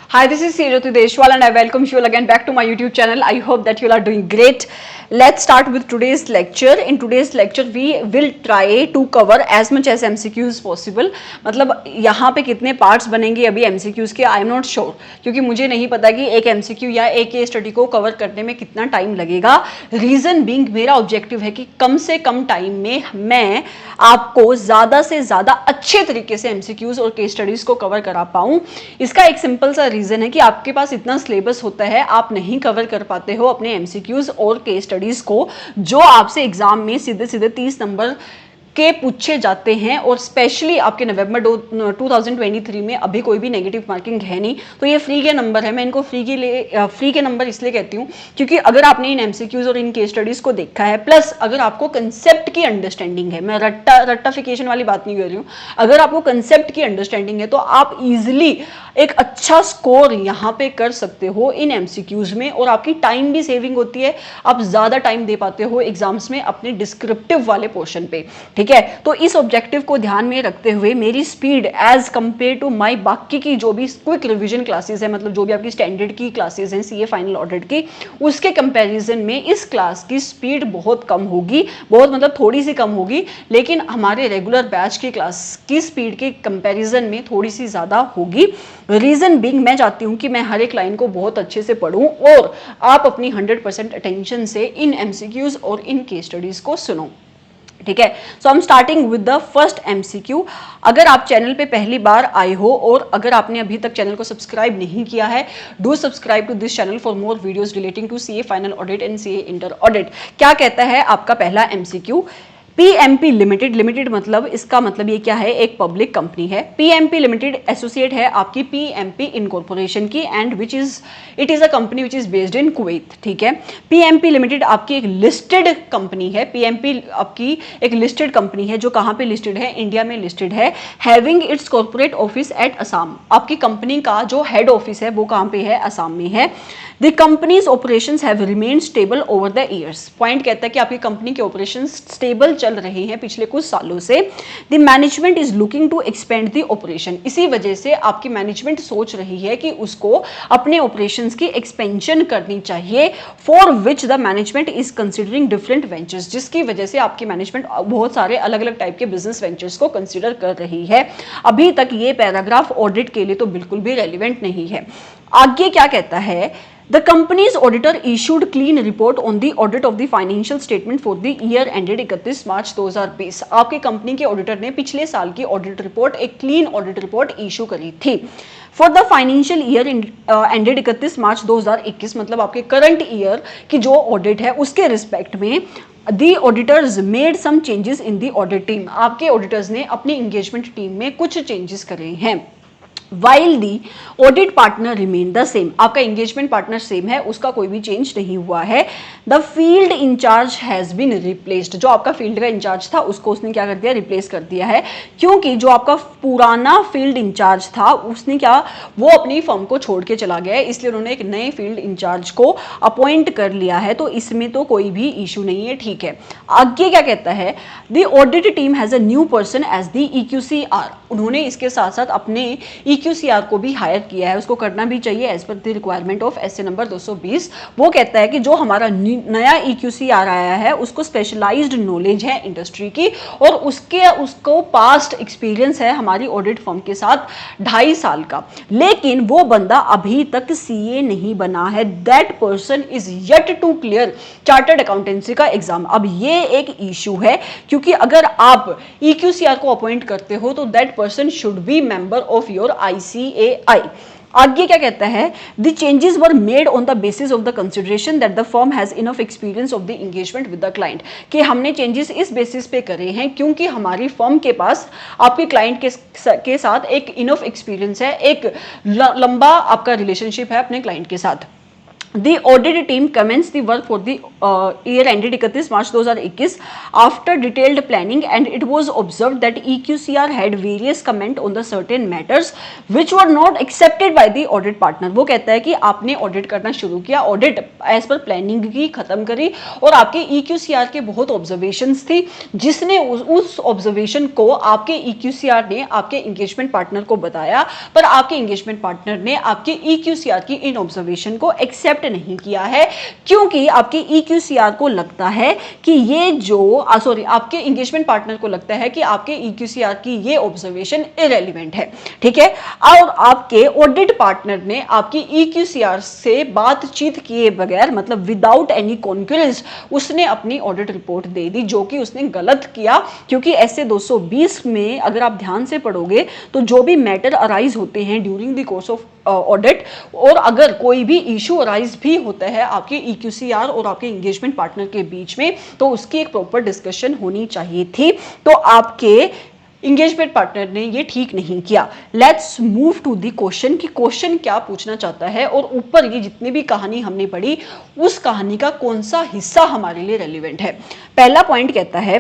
Hi, this is Sejyoti Deshwal and I welcome you all again back to my YouTube channel. I hope that you all are doing great. Let's start with today's lecture. In today's lecture, we will try to cover as much as MCQs possible. मतलब यहाँ पे कितने parts बनेंगे अभी MCQs के I am not sure, क्योंकि मुझे नहीं पता कि एक MCQ या एक केस स्टडी को कवर करने में कितना टाइम लगेगा. रीजन बीइंग मेरा ऑब्जेक्टिव है कि कम से कम टाइम में मैं आपको ज़्यादा से ज़्यादा अच्छे तरीके से MCQs और केस स्टडीज़ को कवर करा पाऊँ. इसका एक सिंपल सा रीज़न है कि आपके पास इतना सिलेबस होता है, आप नहीं कवर कर पाते हो अपने MCQs और केस स्टडीज़ को जो आपसे एग्जाम में सीधे सीधे 30 नंबर के पूछे जाते हैं. और स्पेशली आपके नवंबर 2023 में अभी कोई भी नेगेटिव मार्किंग है नहीं, तो ये फ्री के नंबर है. मैं इनको फ्री के नंबर इसलिए कहती हूँ क्योंकि अगर आपने इन MCQs और इन केस स्टडीज़ को देखा है, प्लस अगर आपको कंसेप्ट की अंडरस्टैंडिंग है, मैं रट्टाफिकेशन वाली बात नहीं कर रही हूँ, अगर आपको कंसेप्ट की अंडरस्टैंडिंग है तो आप इजिली एक अच्छा स्कोर यहाँ पे कर सकते हो इन MCQs में. और आपकी टाइम भी सेविंग होती है, आप ज़्यादा टाइम दे पाते हो एग्जाम्स में अपने डिस्क्रिप्टिव वाले पोर्शन पे. ठीक है, तो इस ऑब्जेक्टिव को ध्यान में रखते हुए मेरी speed as compare to my बाकी की जो भी क्विक रिवीजन क्लासेस है, मतलब जो भी आपकी स्टैंडर्ड की क्लासेस हैं CA फाइनल ऑडिट की, उसके कंपैरिजन में इस क्लास की स्पीड बहुत कम होगी. बहुत मतलब थोड़ी सी कम होगी, लेकिन हमारे रेगुलर बैच की क्लास की स्पीड के कंपैरिजन में थोड़ी सी ज़्यादा होगी. रीज़न बीइंग मैं चाहती हूँ कि मैं हर एक लाइन को बहुत अच्छे से पढूं और आप अपनी 100% अटेंशन से इन MCQs और इन केस स्टडीज़ को सुनो. ठीक है, so I am starting with the first MCQ. अगर आप चैनल पे पहली बार आए हो और अगर आपने अभी तक चैनल को सब्सक्राइब नहीं किया है, do subscribe to this channel for more videos relating to CA final audit and CA inter audit. क्या कहता है आपका पहला MCQ? PMP limited. लिमिटेड मतलब इसका मतलब ये क्या है, एक पब्लिक कंपनी है. PMP लिमिटेड एसोसिएट है आपकी PMP इनकॉर्पोरेशन की and which is it is a company which is based in Kuwait. ठीक है, PMP लिमिटेड आपकी एक लिस्टेड कंपनी है. PMP आपकी एक लिस्टेड कंपनी है जो कहाँ पे लिस्टेड है, इंडिया में लिस्टेड है. Having its corporate office at Assam. आपकी कंपनी का जो हेड ऑफिस है वो कहाँ पे है, असम में है. The company's operations have remained stable over the years. Point कहता है कि आपकी कंपनी के ऑपरेशंस स्टेबल चल रहे हैं पिछले कुछ सालों से. The management is looking to expand the operation. इसी वजह से आपकी मैनेजमेंट सोच रही है कि उसको अपने ऑपरेशंस की एक्सपेंशन करनी चाहिए. For which the management is considering different ventures. जिसकी वजह से आपकी मैनेजमेंट बहुत सारे अलग अलग टाइप के बिजनेस वेंचर्स को कंसिडर कर रही है. अभी तक ये पैराग्राफ ऑडिट के लिए तो बिल्कुल भी रेलिवेंट नहीं है. आगे क्या कहता है, The company's auditor issued clean report on the audit of the financial statement for the year ended 31 March 2020. आपकी कंपनी के ऑडिटर ने पिछले साल की ऑडिट रिपोर्ट, एक क्लीन ऑडिट रिपोर्ट इशू करी थी. For the financial year ended 31 March 2021, मतलब आपके करंट ईयर की जो ऑडिट है उसके रिस्पेक्ट में The auditors made some changes in the audit team. आपके ऑडिटर्स ने अपनी इंगेजमेंट टीम में कुछ चेंजेस करे हैं. While the audit partner remain the same. आपका engagement partner same है, उसका कोई भी change नहीं हुआ है. The field in charge has been replaced. जो आपका field का इंचार्ज था उसको उसने क्या कर दिया, रिप्लेस कर दिया है. क्योंकि जो आपका पुराना field इंचार्ज था उसने क्या, वो अपनी फर्म को छोड़ के चला गया है, इसलिए उन्होंने एक नए field इंचार्ज को अपॉइंट कर लिया है. तो इसमें तो कोई भी इशू नहीं है. ठीक है, आगे क्या कहता है, The audit team has a new person as the EQCR. उन्होंने इसके साथ साथ अपने EQCR को भी हायर किया है. उसको करना भी चाहिए as per the requirement of SA number 220. वो कहता है कि जो हमारा नया EQCR आया है उसको स्पेशलाइज्ड नॉलेज है इंडस्ट्री की और उसको पास्ट एक्सपीरियंस है हमारी ऑडिट फर्म के साथ 2.5 साल का. लेकिन वो बंदा अभी तक CA नहीं बना है. That person is yet to clear chartered accountancy का एग्जाम. अब ये एक इशू है क्योंकि अगर आप EQCR को अपॉइंट करते हो तो that person should be member of your ICAI. आगे क्या कहता है, the changes were made on the basis of the consideration that the firm has enough experience of the engagement with the client. कि हमने changes इस basis पे करे हैं क्योंकि हमारी फर्म के पास आपके क्लाइंट के साथ एक इनफ एक्सपीरियंस है, एक लंबा आपका रिलेशनशिप है अपने क्लाइंट के साथ. The audit team commenced the work for the year ended 31 March 2021 after detailed planning, and it was observed that EQCR had various comment on the certain matters which were not accepted by the audit partner. वो कहता है कि आपने audit करना शुरू किया, audit as per planning की खत्म करी, और आपके EQCR के बहुत ऑब्जर्वेशंस थी, जिसने उस ऑब्जर्वेशन को आपके EQCR ने आपके इंगेजमेंट पार्टनर को बताया, पर आपके इंगेजमेंट पार्टनर ने आपके EQCR की इन ऑब्जर्वेशन को एक्सेप्ट नहीं किया है, क्योंकि आपके EQCR को लगता है कि ये जो आपके इंगेजमेंट पार्टनर को लगता है कि आपके EQCR की ये ऑब्जर्वेशन इरेलीवेंट है, ठीक है। और आपके ऑडिट पार्टनर ने आपकी EQCR से बातचीत किए बगैर, मतलब विदाउट एनी कॉन्क्रेंस, उसने अपनी ऑडिट रिपोर्ट दे दी, जो कि उसने गलत किया, क्योंकि ऐसे 220 में अगर आप ध्यान से पढ़ोगे तो जो भी मैटर अराइज होते हैं during the course of audit, और अगर कोई भी इशू अराइज भी होता है आपके EQCR और आपके इंगेजमेंट पार्टनर के बीच में, तो उसकी एक प्रॉपर डिस्कशन होनी चाहिए थी। तो आपके इंगेजमेंट पार्टनर ने ये ठीक नहीं किया। Let's move to the question कि क्वेश्चन क्या पूछना चाहता है, और ऊपर ये जितनी भी कहानी हमने पढ़ी उस कहानी का कौन सा हिस्सा हमारे लिए रेलिवेंट है। पहला पॉइंट कहता है,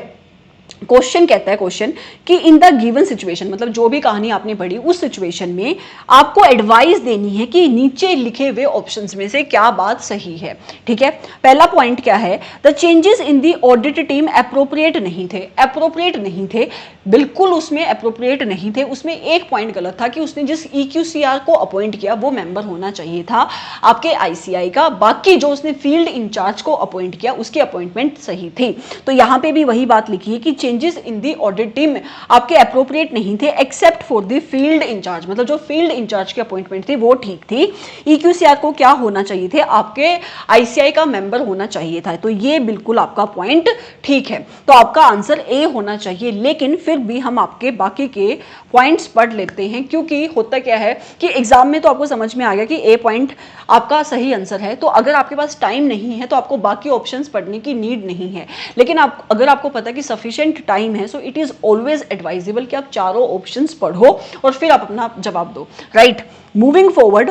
क्वेश्चन कहता है क्वेश्चन कि इन द गिवन सिचुएशन, मतलब जो भी कहानी आपने पढ़ी उस सिचुएशन में आपको एडवाइस देनी है कि नीचे लिखे हुए ऑप्शंस में से क्या बात सही है, ठीक है। पहला पॉइंट क्या है, the changes in the audit team appropriate नहीं थे। अप्रोप्रिएट नहीं थे, बिल्कुल उसमें अप्रोप्रिएट नहीं थे। उसमें एक पॉइंट गलत था कि उसने जिस EQCR को अपॉइंट किया वो मेंबर होना चाहिए था आपके ICI का, बाकी जो उसने फील्ड इंचार्ज को अपॉइंट किया उसकी अपॉइंटमेंट सही थी। तो यहां पे भी वही बात लिखी है कि changes in the audit team आपके अप्रोप्रिएट नहीं थे except for the field in charge, मतलब जो फील्ड इंचार्ज की अपॉइंटमेंट थी वो ठीक थी। EQCR को क्या होना चाहिए थे, आपके ICI का मेंबर होना चाहिए था। तो ये बिल्कुल आपका पॉइंट ठीक है, तो आपका आंसर ए होना चाहिए। लेकिन फिर भी हम आपके बाकी के पॉइंट्स पढ़ लेते हैं, क्योंकि होता क्या है कि एग्जाम में तो आपको समझ में आ गया कि ए पॉइंट आपका सही आंसर है, तो अगर आपके पास टाइम नहीं है तो आपको बाकी ऑप्शंस पढ़ने की नीड नहीं है। लेकिन अगर आपको पता है कि सफिशिएंट टाइम है, so it is always advisable कि आप चारों ऑप्शंस पढ़ो और फिर आप अपना जवाब दो, राइट। मूविंग फॉरवर्ड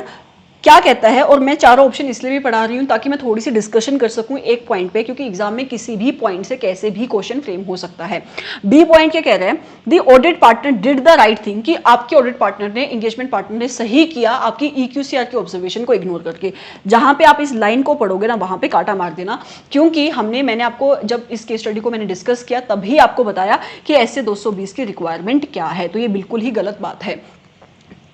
क्या कहता है, और मैं चारों ऑप्शन इसलिए भी पढ़ा रही हूं ताकि मैं थोड़ी सी डिस्कशन कर सकूं एक पॉइंट पे, क्योंकि एग्जाम में किसी भी पॉइंट से कैसे भी क्वेश्चन फ्रेम हो सकता है। बी पॉइंट क्या कह रहे हैं, the audit partner did the right thing, कि आपके ऑडिट पार्टनर ने, इंगेजमेंट पार्टनर ने सही किया आपकी EQCR के ऑब्जर्वेशन को इग्नोर करके। जहां पे आप इस लाइन को पढ़ोगे ना वहां पे काटा मार देना, क्योंकि मैंने आपको जब इस केस स्टडी को मैंने डिस्कस किया तभी आपको बताया कि ऐसे 220 की रिक्वायरमेंट क्या है, तो ये बिल्कुल ही गलत बात है।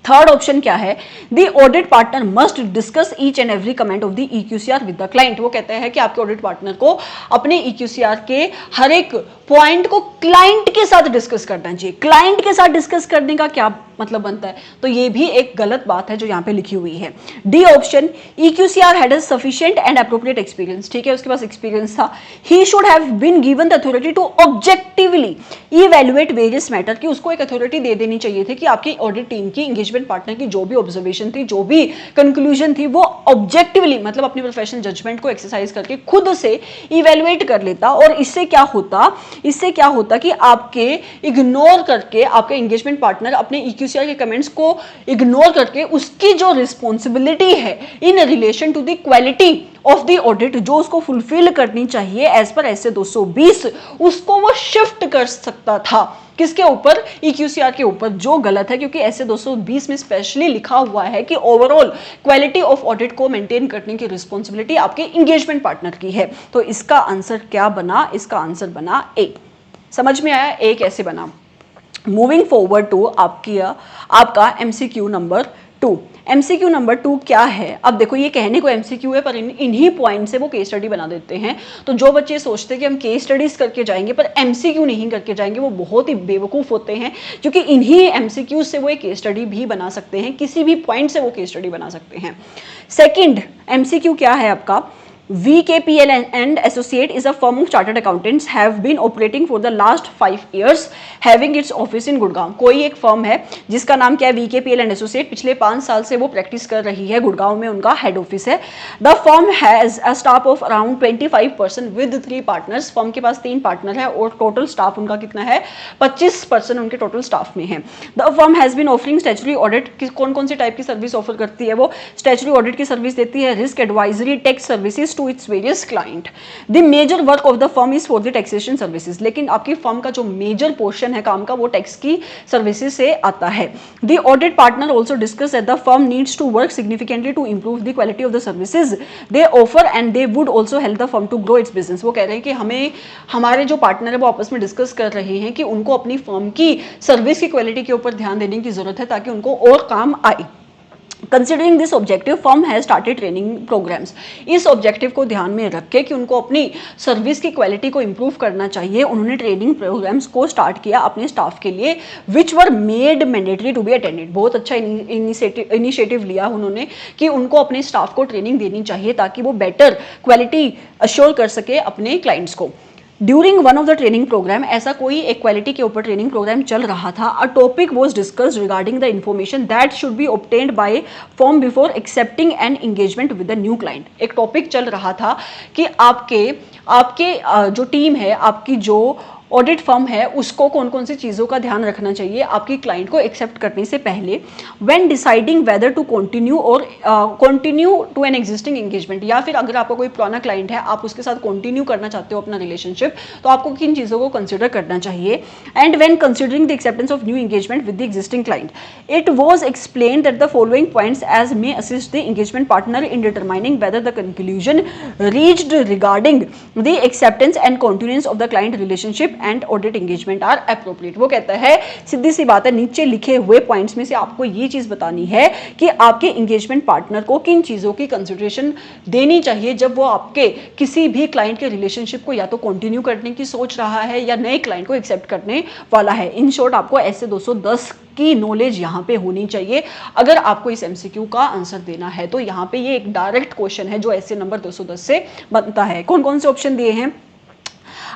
थर्ड ऑप्शन क्या है, the audit partner must discuss each and every comment of the EQCR with the client. वो कहता है कि आपके ऑडिट पार्टनर को अपने EQCR के हर एक पॉइंट को क्लाइंट के साथ डिस्कस करना चाहिए। क्लाइंट के साथ डिस्कस करने का क्या मतलब बनता है, तो ये भी एक गलत बात है जो यहाँ पे लिखी हुई है। D option, EQCR had sufficient and appropriate experience, ठीक है, उसके पास एक्सपीरियंस था। He should have been given the authority to objectively evaluate various matter, कि उसको एक अथॉरिटी दे देनी चाहिए थी कि आपकी ऑडिट टीम की, इंगेजमेंट पार्टनर की जो भी ऑब्जर्वेशन थी, जो भी कंक्लूजन थी, वो ऑब्जेक्टिवली, मतलब अपनी प्रोफेशनल जजमेंट को एक्सरसाइज करके खुद से इवैल्यूएट कर लेता। और इससे क्या होता कि आपके इग्नोर करके, आपके इंगेजमेंट पार्टनर अपने EQCR के कमेंट्स को इग्नोर करके उसकी जो रिस्पॉन्सिबिलिटी है in relation to the quality of the audit, जो उसको फुलफिल करनी चाहिए एज पर ऐसे 220, उसको वो शिफ्ट कर सकता था। किसके ऊपर, EQCR के ऊपर, जो गलत है, क्योंकि ऐसे 220 में स्पेशली लिखा हुआ है कि ओवरऑल क्वालिटी ऑफ ऑडिट को मेंटेन करने की रिस्पॉन्सिबिलिटी आपके इंगेजमेंट पार्टनर की है। तो इसका आंसर क्या बना, इसका आंसर बना ए। समझ में आया ए कैसे बना। मूविंग फॉरवर्ड टू आपका MCQ नंबर 2। MCQ नंबर 2 क्या है, अब देखो ये कहने को MCQ है पर इन्हीं पॉइंट से वो केस स्टडी बना देते हैं। तो जो बच्चे सोचते हैं कि हम केस स्टडीज करके जाएंगे पर MCQ नहीं करके जाएंगे, वो बहुत ही बेवकूफ़ होते हैं, क्योंकि इन्हीं MCQ से वो एक केस स्टडी भी बना सकते हैं, किसी भी पॉइंट से वो केस स्टडी बना सकते हैं। सेकेंड MCQ क्या है आपका, VKPL and Associate is a firm of chartered accountants have been operating for the last 5 years having its office in Gurgaon. कोई एक फर्म है जिसका नाम क्या है, VKPL and Associate, पिछले 5 साल से वो प्रैक्टिस कर रही है, गुड़गांव में उनका हेड ऑफिस है। The firm has a staff of around 25% with 3 partners. Firm के पास 3 पार्टनर है और टोटल स्टाफ उनका कितना है, 25% उनके टोटल स्टाफ में है। The firm has been offering statutory audit, कौन कौन सी टाइप की सर्विस ऑफर करती है वो, स्टैच्यूटरी ऑडिट की सर्विस देती है, risk advisory, tax services to its various client. The major work of the firm is for the taxation services, लेकिन आपकी फर्म का जो मेजर पोर्शन है काम का वो टैक्स की सर्विसेज से आता है। The audit partner also discuss that the firm needs to work significantly to improve the quality of the services they offer and they would also help the firm to grow its business. वो कह रहे हैं कि हमें, हमारे जो partner है वो आपस में डिस्कस कर रहे हैं कि उनको अपनी फर्म की सर्विस की क्वालिटी के ऊपर ध्यान देने की जरूरत है ताकि उनको और काम आए। Considering this objective firm has started training programmes. इस ऑब्जेक्टिव को ध्यान में रख के कि उनको अपनी सर्विस की क्वालिटी को इंप्रूव करना चाहिए, उन्होंने ट्रेनिंग प्रोग्राम्स को स्टार्ट किया अपने स्टाफ के लिए, which were made mandatory to be attended. बहुत अच्छा इनिशिएटिव लिया उन्होंने कि उनको अपने स्टाफ को ट्रेनिंग देनी चाहिए ताकि वो बेटर क्वालिटी अश्योर कर सके अपने क्लाइंट्स को। During one of the training programme, ऐसा कोई एक क्वालिटी के ऊपर ट्रेनिंग प्रोग्राम चल रहा था, a topic was discussed regarding the information that should be obtained by firm before accepting an engagement with the new client. एक टॉपिक चल रहा था कि आपके जो टीम है, आपकी जो ऑडिट फर्म है, उसको कौन कौन सी चीज़ों का ध्यान रखना चाहिए आपकी क्लाइंट को एक्सेप्ट करने से पहले, when deciding whether to continue to an existing engagement, या फिर अगर आपका कोई पुराना क्लाइंट है आप उसके साथ कंटिन्यू करना चाहते हो अपना रिलेशनशिप, तो आपको किन चीज़ों को कंसिडर करना चाहिए। And when considering the acceptance of new engagement with the existing client, it was explain that the following points as may assist the engagement partner in determining whether the conclusion reached regarding the acceptance and continuance of the client relationship and audit engagement are appropriate. वो कहता है सीधी सी बात है, नीचे लिखे हुए points में से आपको ये चीज बतानी है कि आपके एंगेजमेंट पार्टनर को किन चीजों की कंसिडरेशन देनी चाहिए जब वो आपके किसी भी क्लाइंट के रिलेशनशिप को या तो कंटिन्यू करने की सोच रहा है या नए क्लाइंट को एक्सेप्ट करने वाला है। इन शॉर्ट आपको ऐसे 210 की नॉलेज यहाँ पे होनी चाहिए अगर आपको इस एमसीक्यू का आंसर देना है। तो यहाँ पे ये एक डायरेक्ट क्वेश्चन है जो ऐसे नंबर 210 से बनता है। कौन कौन से ऑप्शन दिए हैं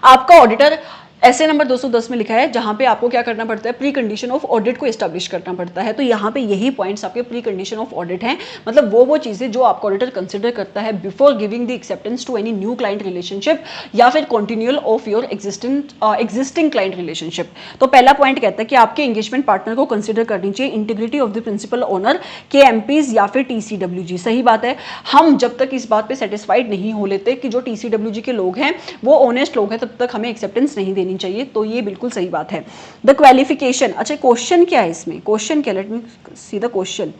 आपका ऑडिटर, ऐसे नंबर 210 में लिखा है जहां पे आपको क्या करना पड़ता है, प्री कंडीशन ऑफ ऑडिट को एस्टैब्लिश करना पड़ता है। तो यहाँ पे यही पॉइंट्स आपके प्री कंडीशन ऑफ ऑडिट हैं, मतलब वो चीजें जो आपका ऑडिटर कंसिडर करता है before giving the acceptance to any new client relationship या फिर continual of your existing client relationship. तो पहला पॉइंट कहता है कि आपके एंगेजमेंट पार्टनर को कंसिडर करनी चाहिए integrity of the principal owner, KMPs या फिर TCWG। सही बात है, हम जब तक इस बात पे सेटिस्फाइड नहीं हो लेते कि जो TCWG के लोग हैं वो ऑनेस्ट लोग हैं, तब तक हमें एक्सेप्टेंस नहीं देनी चाहिए। तो ये बिल्कुल सही बात है। द क्वालिफिकेशन, अच्छा क्वेश्चन क्या है इसमें, क्वेश्चन क्या, let me see the question.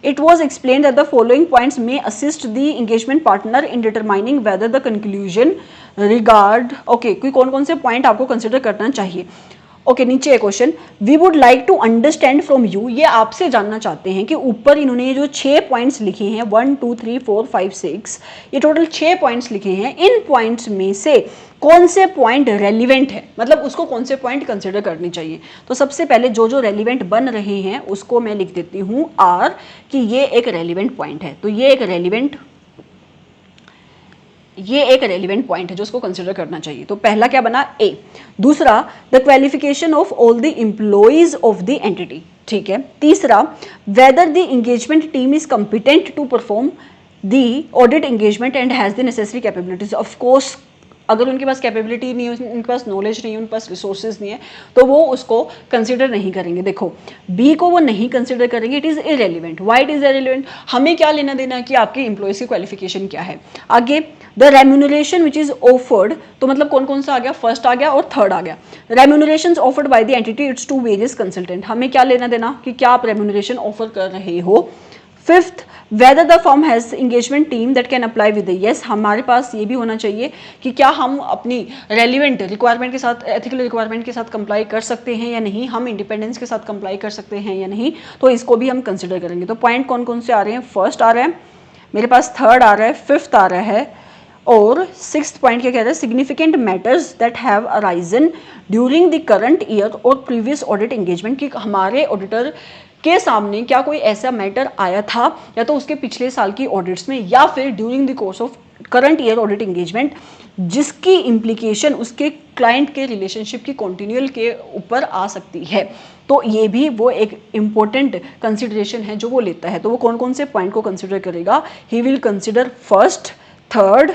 It was explained that the following points may assist the engagement partner in determining whether the conclusion regard, okay, कोई कौन कौन से पॉइंट आपको कंसिडर करना चाहिए। ओके, नीचे है question, we would like to understand from you, ये आपसे जानना चाहते हैं कि ऊपर इन्होंने ये जो 6 पॉइंट्स लिखे हैं 1 2 3 4 5 6, ये टोटल 6 पॉइंट्स लिखे हैं, इन पॉइंट्स में से कौन से पॉइंट रेलिवेंट है, मतलब उसको कौन से पॉइंट कंसिडर करने चाहिए। तो सबसे पहले जो रेलिवेंट बन रहे हैं उसको मैं लिख देती हूँ आर, कि ये एक रेलिवेंट पॉइंट है। तो ये एक रेलिवेंट पॉइंट है जो उसको कंसिडर करना चाहिए। तो पहला क्या बना, ए। दूसरा, the qualification of all the employees of the entity, ठीक है। तीसरा, whether the engagement team is competent to perform the audit engagement and has the necessary capabilities. Of course अगर उनके पास कैपेबिलिटी नहीं है, उनके पास नॉलेज नहीं है, उनके पास रिसोर्सेज नहीं है, तो वो उसको कंसिडर नहीं करेंगे। देखो, बी को वो नहीं कंसिडर करेंगे, it is irrelevant. Why it is irrelevant, हमें क्या लेना देना कि आपके एम्प्लॉयज़ की क्वालिफिकेशन क्या है। आगे, the remuneration which is offered, तो मतलब कौन कौन सा आ गया, फर्स्ट आ गया और थर्ड आ गया। Remuneration offered by the entity its to various consultant, हमें क्या लेना देना कि क्या आप रेम्यूनरेशन ऑफर कर रहे हो। Fifth, whether the firm has engagement team that can apply with the, yes, हमारे पास ये भी होना चाहिए कि क्या हम अपनी रेलिवेंट रिक्वायरमेंट के साथ, एथिकल रिक्वायरमेंट के साथ कंप्लाई कर सकते हैं या नहीं, हम इंडिपेंडेंस के साथ कंप्लाई कर सकते हैं या नहीं, तो इसको भी हम कंसिडर करेंगे। तो पॉइंट कौन कौन से आ रहे हैं, फर्स्ट आ रहा है मेरे पास, थर्ड आ रहा है, फिफ्थ आ रहा है, और सिक्स्थ पॉइंट क्या कह रहा है, significant matters that have arisen during the current year और प्रीवियस ऑडिट एंगेजमेंट, कि हमारे ऑडिटर के सामने क्या कोई ऐसा मैटर आया था या तो उसके पिछले साल की ऑडिट्स में या फिर during the course of current year audit engagement जिसकी इम्प्लीकेशन उसके क्लाइंट के रिलेशनशिप की कॉन्टिन्यूअल के ऊपर आ सकती है। तो ये भी वो एक इम्पोर्टेंट कंसिडरेशन है जो वो लेता है। तो वो कौन कौन से पॉइंट को कंसिडर करेगा? He will consider first, third,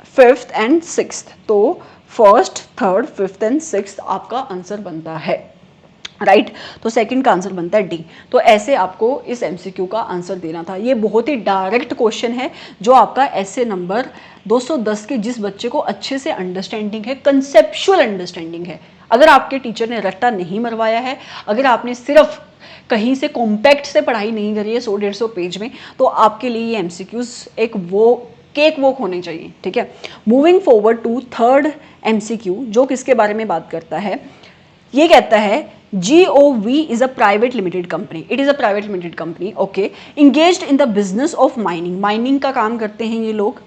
fifth and sixth. तो first, third, fifth and sixth आपका आंसर बनता है, राइट तो सेकंड का आंसर बनता है डी। तो ऐसे आपको इस एमसीक्यू का आंसर देना था। ये बहुत ही डायरेक्ट क्वेश्चन है जो आपका ऐसे नंबर 210 के जिस बच्चे को अच्छे से अंडरस्टैंडिंग है, कंसेप्चुअल अंडरस्टैंडिंग है, अगर आपके टीचर ने रट्टा नहीं मरवाया है, अगर आपने सिर्फ कहीं से कॉम्पैक्ट से पढ़ाई नहीं करी है 100-150 पेज में, तो आपके लिए ये एमसीक्यूज एक वो केक वॉक होने चाहिए, ठीक है। Moving forward to third MCQ जो किसके बारे में बात करता है, ये कहता है GOV is a private limited company. It is a private limited company. Okay. Engaged in the business of mining. Mining का काम करते हैं ये लोग।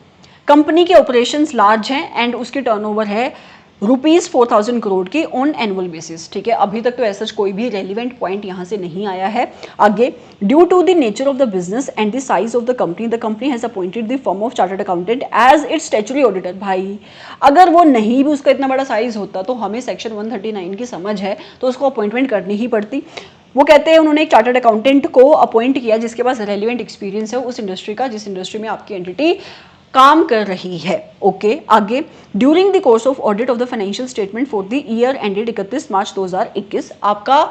कंपनी के ऑपरेशंस लार्ज हैं एंड उसकी टर्नओवर है ₹4000 करोड़ की ऑन एनुअल बेसिस, ठीक है। अभी तक तो ऐसा कोई भी रेलिवेंट पॉइंट यहाँ से नहीं आया है। आगे, due to the nature of the business and the size of the company has appointed the firm of chartered accountant as its statutory auditor. भाई अगर वो नहीं भी उसका इतना बड़ा साइज होता तो हमें सेक्शन 139 की समझ है तो उसको अपॉइंटमेंट करनी ही पड़ती। वो कहते हैं उन्होंने एक चार्टर्ड अकाउंटेंट को अपॉइंट किया जिसके पास रेलिवेंट एक्सपीरियंस है उस इंडस्ट्री का जिस इंडस्ट्री में आपकी एंटिटी काम कर रही है। ओके आगे, during the course of audit of the financial statement for the year ended 31 March 2021, आपका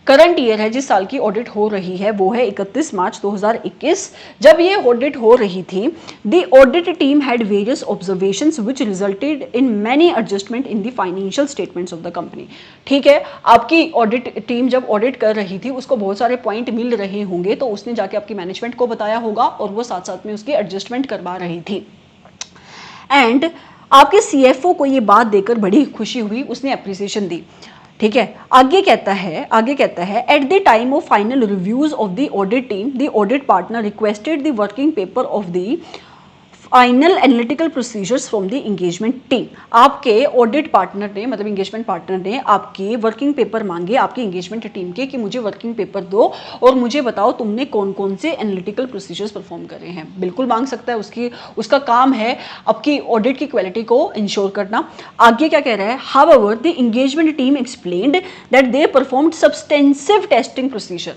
करंट ईयर है जिस साल की ऑडिट हो रही है वो है 31 मार्च 2021। जब ये ऑडिट हो रही थी, the audit team had various observations which resulted in many adjustment in the financial statements of the company. ठीक है, आपकी ऑडिट टीम जब ऑडिट कर रही थी उसको बहुत सारे पॉइंट मिल रहे होंगे तो उसने जाके आपकी मैनेजमेंट को बताया होगा और वो साथ साथ में उसकी एडजस्टमेंट करवा रही थी। एंड आपके सीएफओ को ये बात देकर बड़ी खुशी हुई, उसने अप्रिसिएशन दी। ठीक है, आगे कहता है at the time of final reviews of the audit team the audit partner requested the working paper of the final analytical procedures from the engagement team. आपके ऑडिट पार्टनर ने मतलब इंगेजमेंट पार्टनर ने आपके वर्किंग पेपर मांगे आपकी engagement team के कि मुझे वर्किंग पेपर दो और मुझे बताओ तुमने कौन कौन से एनालिटिकल प्रोसीजर्स परफॉर्म करे हैं। बिल्कुल मांग सकता है, उसका काम है आपकी ऑडिट की क्वालिटी को इंश्योर करना। आगे क्या कह रहा है, however the engagement team explained that they performed substantive testing procedure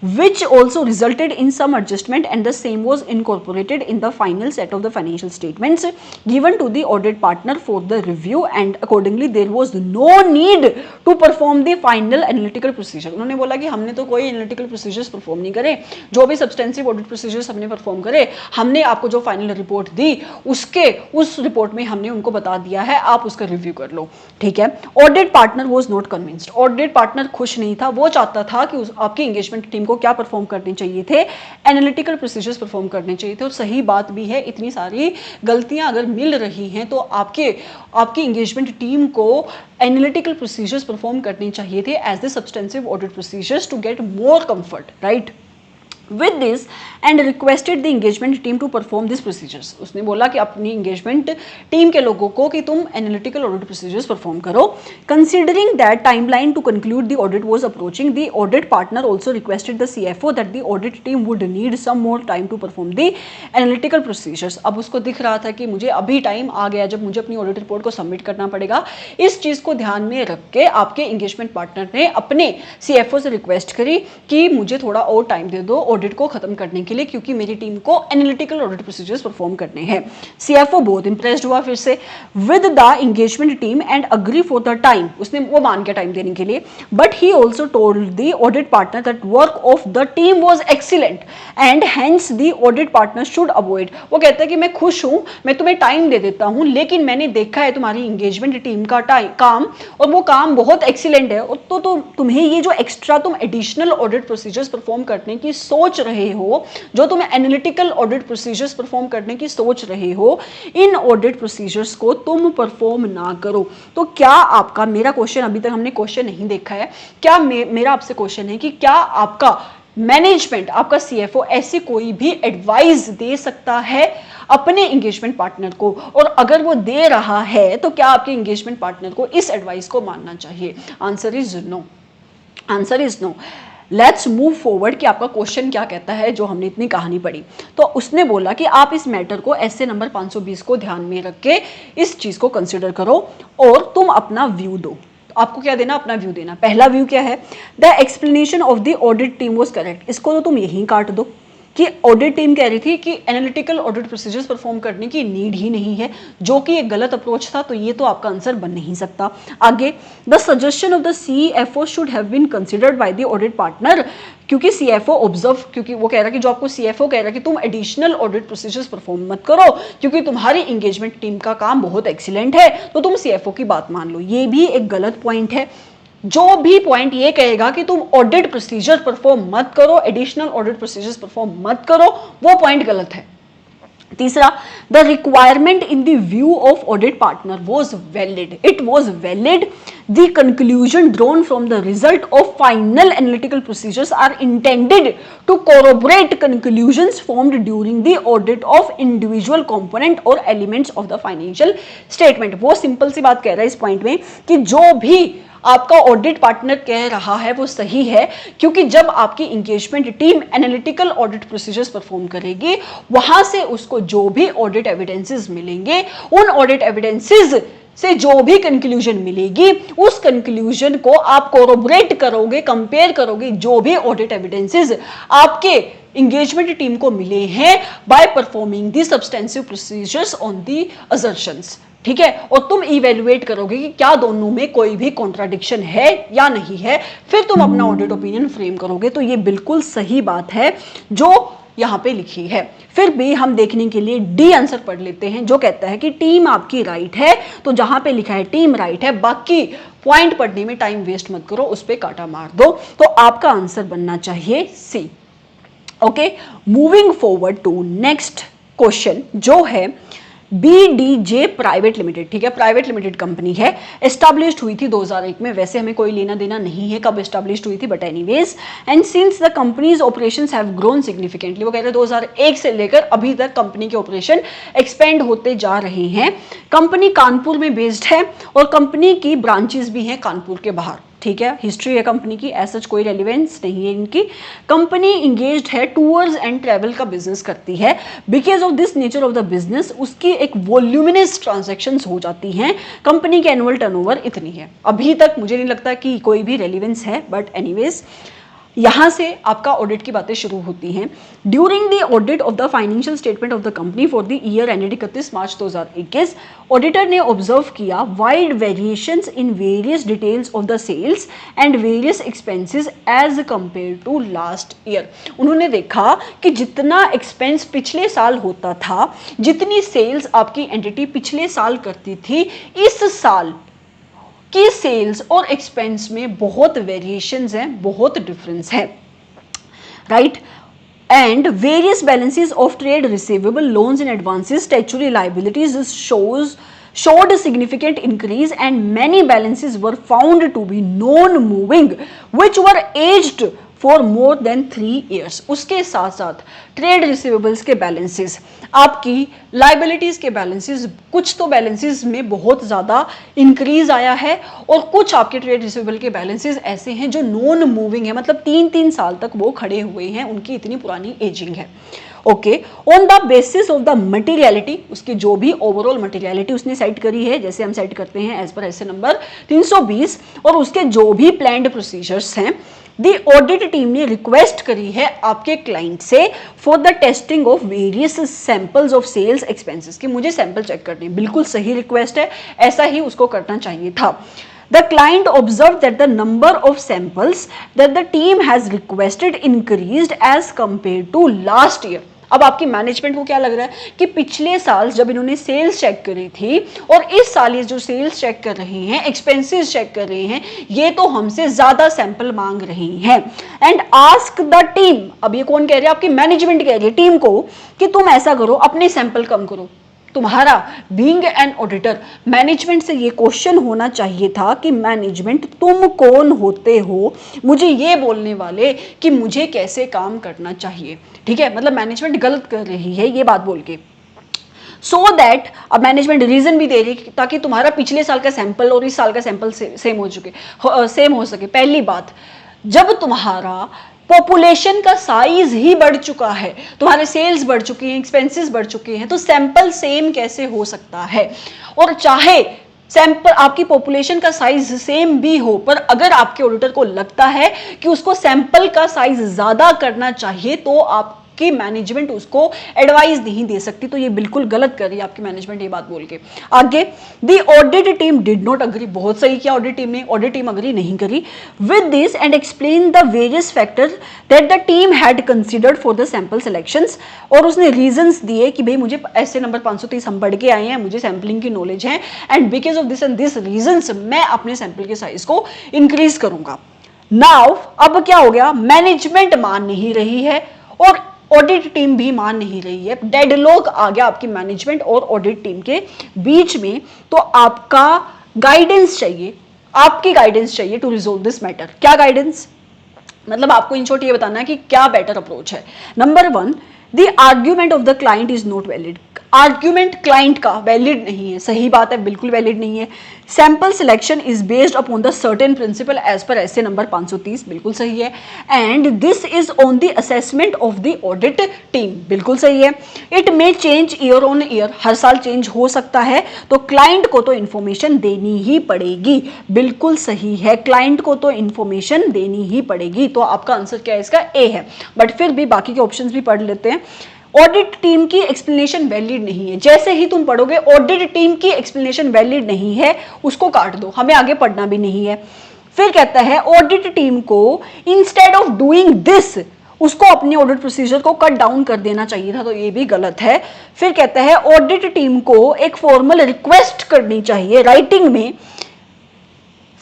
which also resulted in some adjustment and the same was incorporated in the final set of the financial statements given to the audit partner for the review and accordingly there was no need to perform the final analytical procedure। उन्होंने बोला कि हमने तो कोई analytical procedures perform नहीं करे, जो भी substantive audit procedures हमने परफॉर्म करे, हमने आपको जो फाइनल रिपोर्ट दी उस रिपोर्ट में हमने उनको बता दिया है, आप उसका रिव्यू कर लो। ठीक है, audit partner was not convinced. Audit partner खुश नहीं था, वो चाहता था कि आपकी इंगेजमेंट टीम को क्या परफॉर्म करने चाहिए थे, एनालिटिकल प्रोसीजर्स परफॉर्म करने चाहिए थे। और सही बात भी है, इतनी सारी गलतियां अगर मिल रही हैं तो आपकी इंगेजमेंट टीम को एनालिटिकल प्रोसीजर्स परफॉर्म करने चाहिए थे as the substantive audit procedures to get more comfort, right. With this and requested the engagement team to perform these procedures। उसने बोला कि अपनी इंगेजमेंट टीम के लोगों को कि तुम एनालिटिकल ऑडिट प्रोसीजर्स परफॉर्म करो। Considering that timeline to conclude the audit was approaching, the audit partner also requested the CFO that the audit team would need some more time to perform the analytical procedures। अब उसको दिख रहा था कि मुझे अभी time आ गया जब मुझे अपनी ऑडिट रिपोर्ट को सबमिट करना पड़ेगा। इस चीज़ को ध्यान में रख के आपके इंगेजमेंट पार्टनर ने अपने CFO से रिक्वेस्ट करी कि मुझे थोड़ा और टाइम दे दो ऑडिट को खत्म करने के लिए क्योंकि मेरी टीम को एनालिटिकल ऑडिट प्रोसीजर्स परफॉर्म करने हैं। सीएफओ बहुत इंप्रेस्ड हुआ फिर से with the engagement team and agree for the time. उसने वो मान के टाइम देने के लिए, but he also told the audit partner that work of the team was excellent and hence the audit partner should avoid. वो कहता है कि मैं खुश हूं, मैं तुम्हें टाइम दे देता हूं, लेकिन मैंने देखा है तुम्हारी एंगेजमेंट टीम का काम और वो काम बहुत एक्सीलेंट है और तो तुम्हें ये जो एक्स्ट्रा तुम एडिशनल ऑडिट प्रोसीजर्स परफॉर्म करने की सोच रहे हो, जो तुम एनालिटिकल ऑडिट प्रोसीजर्स परफॉर्म करने की सोच रहे हो, इन ऑडिट प्रोसीजर्स को तुम परफॉर्म ना करो। तो क्या आपका, मेरा क्वेश्चन, अभी तक हमने क्वेश्चन नहीं देखा है, क्या मेरा आपसे क्वेश्चन है कि क्या आपका मैनेजमेंट, आपका सीएफओ ऐसी कोई भी एडवाइस दे सकता है अपने इंगेजमेंट पार्टनर को, और अगर वो दे रहा है तो क्या आपके इंगेजमेंट पार्टनर को इस एडवाइस को मानना चाहिए? Answer is no. Answer is no. Let's move forward कि आपका क्वेश्चन क्या कहता है जो हमने इतनी कहानी पढ़ी। तो उसने बोला कि आप इस मैटर को ऐसे नंबर 520 को ध्यान में रख के इस चीज को कंसिडर करो और तुम अपना व्यू दो। तो आपको क्या देना, अपना व्यू देना। पहला व्यू क्या है, the explanation of the audit team was correct. इसको तो तुम यहीं काट दो कि ऑडिट टीम कह रही थी कि एनालिटिकल ऑडिट प्रोसीजर्स परफॉर्म करने की नीड ही नहीं है, जो कि एक गलत अप्रोच था, तो ये तो आपका आंसर बन नहीं सकता। आगे, the suggestion of the CFO should have been considered by the audit partner, क्योंकि सीएफओ ऑब्जर्व, क्योंकि वो कह रहा है कि जो आपको सीएफओ कह रहा है कि तुम एडिशनल ऑडिट प्रोसीजर्स परफॉर्म मत करो क्योंकि तुम्हारी एंगेजमेंट टीम का काम बहुत एक्सीलेंट है, तो तुम सीएफओ की बात मान लो। ये भी एक गलत पॉइंट है। जो भी पॉइंट ये कहेगा कि तुम ऑडिट प्रोसीजर परफॉर्म मत करो, एडिशनल ऑडिट प्रोसीजर्स परफॉर्म मत करो, वो पॉइंट गलत है। तीसरा, the requirement in the view of audit partner was valid, it was valid, the conclusion drawn from the result of final analytical procedures are intended to corroborate conclusions formed during the audit of individual component और elements of the financial statement. वो simple सी बात कह रहा है इस point में कि जो भी आपका ऑडिट पार्टनर कह रहा है वो सही है, क्योंकि जब आपकी engagement team analytical audit procedures perform करेगी, वहां से उसको जो भी ऑडिट एविडेंसेस मिलेंगे, उन ऑडिट एविडेंसेस से जो भी कंक्लूजन मिलेगी, उस कंक्लूजन को आप कोरोबोरेट करोगे, कंपेयर करोगे जो भी ऑडिट एविडेंसेस आपके इंगेजमेंट टीम को मिले हैं by performing the substantive procedures on the assertions. ठीक है, और तुम इवेल्युएट करोगे कि क्या दोनों में कोई भी कॉन्ट्राडिक्शन है या नहीं है, फिर तुम अपना ऑडिट ओपिनियन फ्रेम करोगे। तो ये बिल्कुल सही बात है जो यहां पे लिखी है। फिर भी हम देखने के लिए डी आंसर पढ़ लेते हैं, जो कहता है कि टीम आपकी राइट है। तो जहां पे लिखा है टीम राइट है, बाकी पॉइंट पढ़ने में टाइम वेस्ट मत करो, उस पर कांटा मार दो। तो आपका आंसर बनना चाहिए C. Okay, moving forward to next question जो है BDJ प्राइवेट लिमिटेड। ठीक है, प्राइवेट लिमिटेड कंपनी है, एस्टैब्लिश्ड हुई थी 2001 में। वैसे हमें कोई लेना देना नहीं है कब एस्टैब्लिश्ड हुई थी, but anyways, and since the companies operations have grown significantly. वो कह रहे हैं 2001 से लेकर अभी तक कंपनी के ऑपरेशन एक्सपेंड होते जा रहे हैं। कंपनी कानपुर में बेस्ड है और कंपनी की ब्रांचेस भी हैं कानपुर के बाहर। ठीक है, हिस्ट्री है कंपनी की, ऐसा कोई रेलिवेंस नहीं है इनकी। कंपनी इंगेज्ड है टूर्स एंड ट्रैवल का बिजनेस करती है। Because of this nature of the business उसकी एक वॉल्यूमिनस ट्रांजैक्शंस हो जाती हैं। कंपनी की एनुअल टर्नओवर इतनी है। अभी तक मुझे नहीं लगता कि कोई भी रेलिवेंस है, बट एनीवेज यहां से आपका ऑडिट की बातें शुरू होती हैं। During the audit of the financial statement of the company for the year ended 31 March 2021, auditor ने ऑब्जर्व किया wide variations in various details of the sales and various expenses as compare to last year. उन्होंने देखा कि जितना expense पिछले साल होता था, जितनी सेल्स आपकी एंटिटी पिछले साल करती थी, इस साल कि सेल्स और एक्सपेंस में बहुत वेरिएशंस हैं, बहुत डिफरेंस है, right. And various balances of trade receivable, loans and advances, statutory liabilities showed a significant increase and many balances were found to be non-moving which were aged for more than 3 years। उसके साथ साथ trade receivables के balances, आपकी liabilities के balances, कुछ तो balances में बहुत ज़्यादा इंक्रीज आया है और कुछ आपके ट्रेड रिसीवेबल के बैलेंसेस ऐसे हैं जो नॉन मूविंग है, मतलब 3-3 साल तक वो खड़े हुए हैं, उनकी इतनी पुरानी एजिंग है। Okay, on the basis of the materiality, उसकी जो भी ओवरऑल मटेरियलिटी उसने सेट करी है, जैसे हम सेट करते हैं एज पर ऐसे नंबर 320, और उसके जो भी प्लान्ड प्रोसीजर्स हैं, दी ऑडिट टीम ने रिक्वेस्ट करी है आपके क्लाइंट से for the testing of various samples of sales expenses, कि मुझे सैंपल चेक करने। बिल्कुल सही रिक्वेस्ट है, ऐसा ही उसको करना चाहिए था। The client observed that the number of samples that the team has requested increased as compared to last year। अब आपकी मैनेजमेंट को क्या लग रहा है कि पिछले साल जब इन्होंने सेल्स चेक करी थी और इस साल ये जो सेल्स चेक कर रहे हैं, एक्सपेंसेस चेक कर रहे हैं, ये तो हमसे ज्यादा सैंपल मांग रहे हैं। एंड आस्क द टीम, अब ये कौन कह रही है, आपकी मैनेजमेंट कह रही है टीम को कि तुम ऐसा करो, अपने सैंपल कम करो। तुम्हारा बीइंग एन ऑडिटर, मैनेजमेंट से ये क्वेश्चन होना चाहिए था कि मैनेजमेंट तुम कौन होते हो मुझे ये बोलने वाले कि मुझे कैसे काम करना चाहिए। ठीक है, मतलब मैनेजमेंट गलत कर रही है ये बात बोल के। सो दैट अब मैनेजमेंट रीजन भी दे रही है ताकि तुम्हारा पिछले साल का सैंपल और इस साल का सैंपल सेम हो सके। पहली बात, जब तुम्हारा पॉपुलेशन का साइज ही बढ़ चुका है, तुम्हारे सेल्स बढ़ चुकी हैं, एक्सपेंसेस बढ़ चुके हैं, तो सैंपल सेम कैसे हो सकता है? और चाहे सैंपल आपकी पॉपुलेशन का साइज सेम भी हो, पर अगर आपके ऑडिटर को लगता है कि उसको सैंपल का साइज ज्यादा करना चाहिए, तो आपकी मैनेजमेंट उसको एडवाइस नहीं दे सकती। तो ये बिल्कुल गलत कर रही है आपकी मैनेजमेंट ये बात बोल के। आगे, the audit team did not agree, बहुत सही किया ऑडिट टीम ने, ऑडिट टीम अग्री नहीं करी with this and explain the various factors that the team had considered for the sample selections, और उसने रीजंस दिए कि भाई मुझे ऐसे नंबर 530 हम बढ़ के आए हैं, मुझे सैंपलिंग की नॉलेज है, and because of this and this reasons मैं अपने सैंपल के साइज को इंक्रीज करूंगा। नाउ अब क्या हो गया, मैनेजमेंट मान नहीं रही है और ऑडिट टीम भी मान नहीं रही है, डेडलॉक आ गया आपकी मैनेजमेंट और ऑडिट टीम के बीच में। तो आपका गाइडेंस चाहिए, आपकी गाइडेंस चाहिए टू रिजोल्व दिस मैटर। क्या गाइडेंस? मतलब आपको इन शॉर्ट ये बताना है कि क्या बेटर अप्रोच है। Number 1, the argument of the client is not valid. Argument client का वैलिड नहीं है, सही बात है, बिल्कुल वैलिड नहीं है। Sample selection is based upon the certain principle as per ऐसे नंबर 530, बिल्कुल सही है। And this is on the assessment of the audit team, बिल्कुल सही है। It may change year on year, हर साल चेंज हो सकता है, तो क्लाइंट को तो इंफॉर्मेशन देनी ही पड़ेगी, बिल्कुल सही है, क्लाइंट को तो इंफॉर्मेशन देनी ही पड़ेगी। तो आपका आंसर क्या है? इसका ए है। बट फिर भी बाकी के ऑप्शंस भी पढ़ लेते हैं। ऑडिट टीम की एक्सप्लेनेशन वैलिड नहीं है, जैसे ही तुम पढ़ोगे ऑडिट टीम की एक्सप्लेनेशन वैलिड नहीं है, उसको काट दो, हमें आगे पढ़ना भी नहीं है। फिर कहता है ऑडिट टीम को इंस्टेड ऑफ डूइंग दिस, उसको अपने ऑडिट प्रोसीजर को कट डाउन कर देना चाहिए था, तो ये भी गलत है। फिर कहता है ऑडिट टीम को एक फॉर्मल रिक्वेस्ट करनी चाहिए राइटिंग में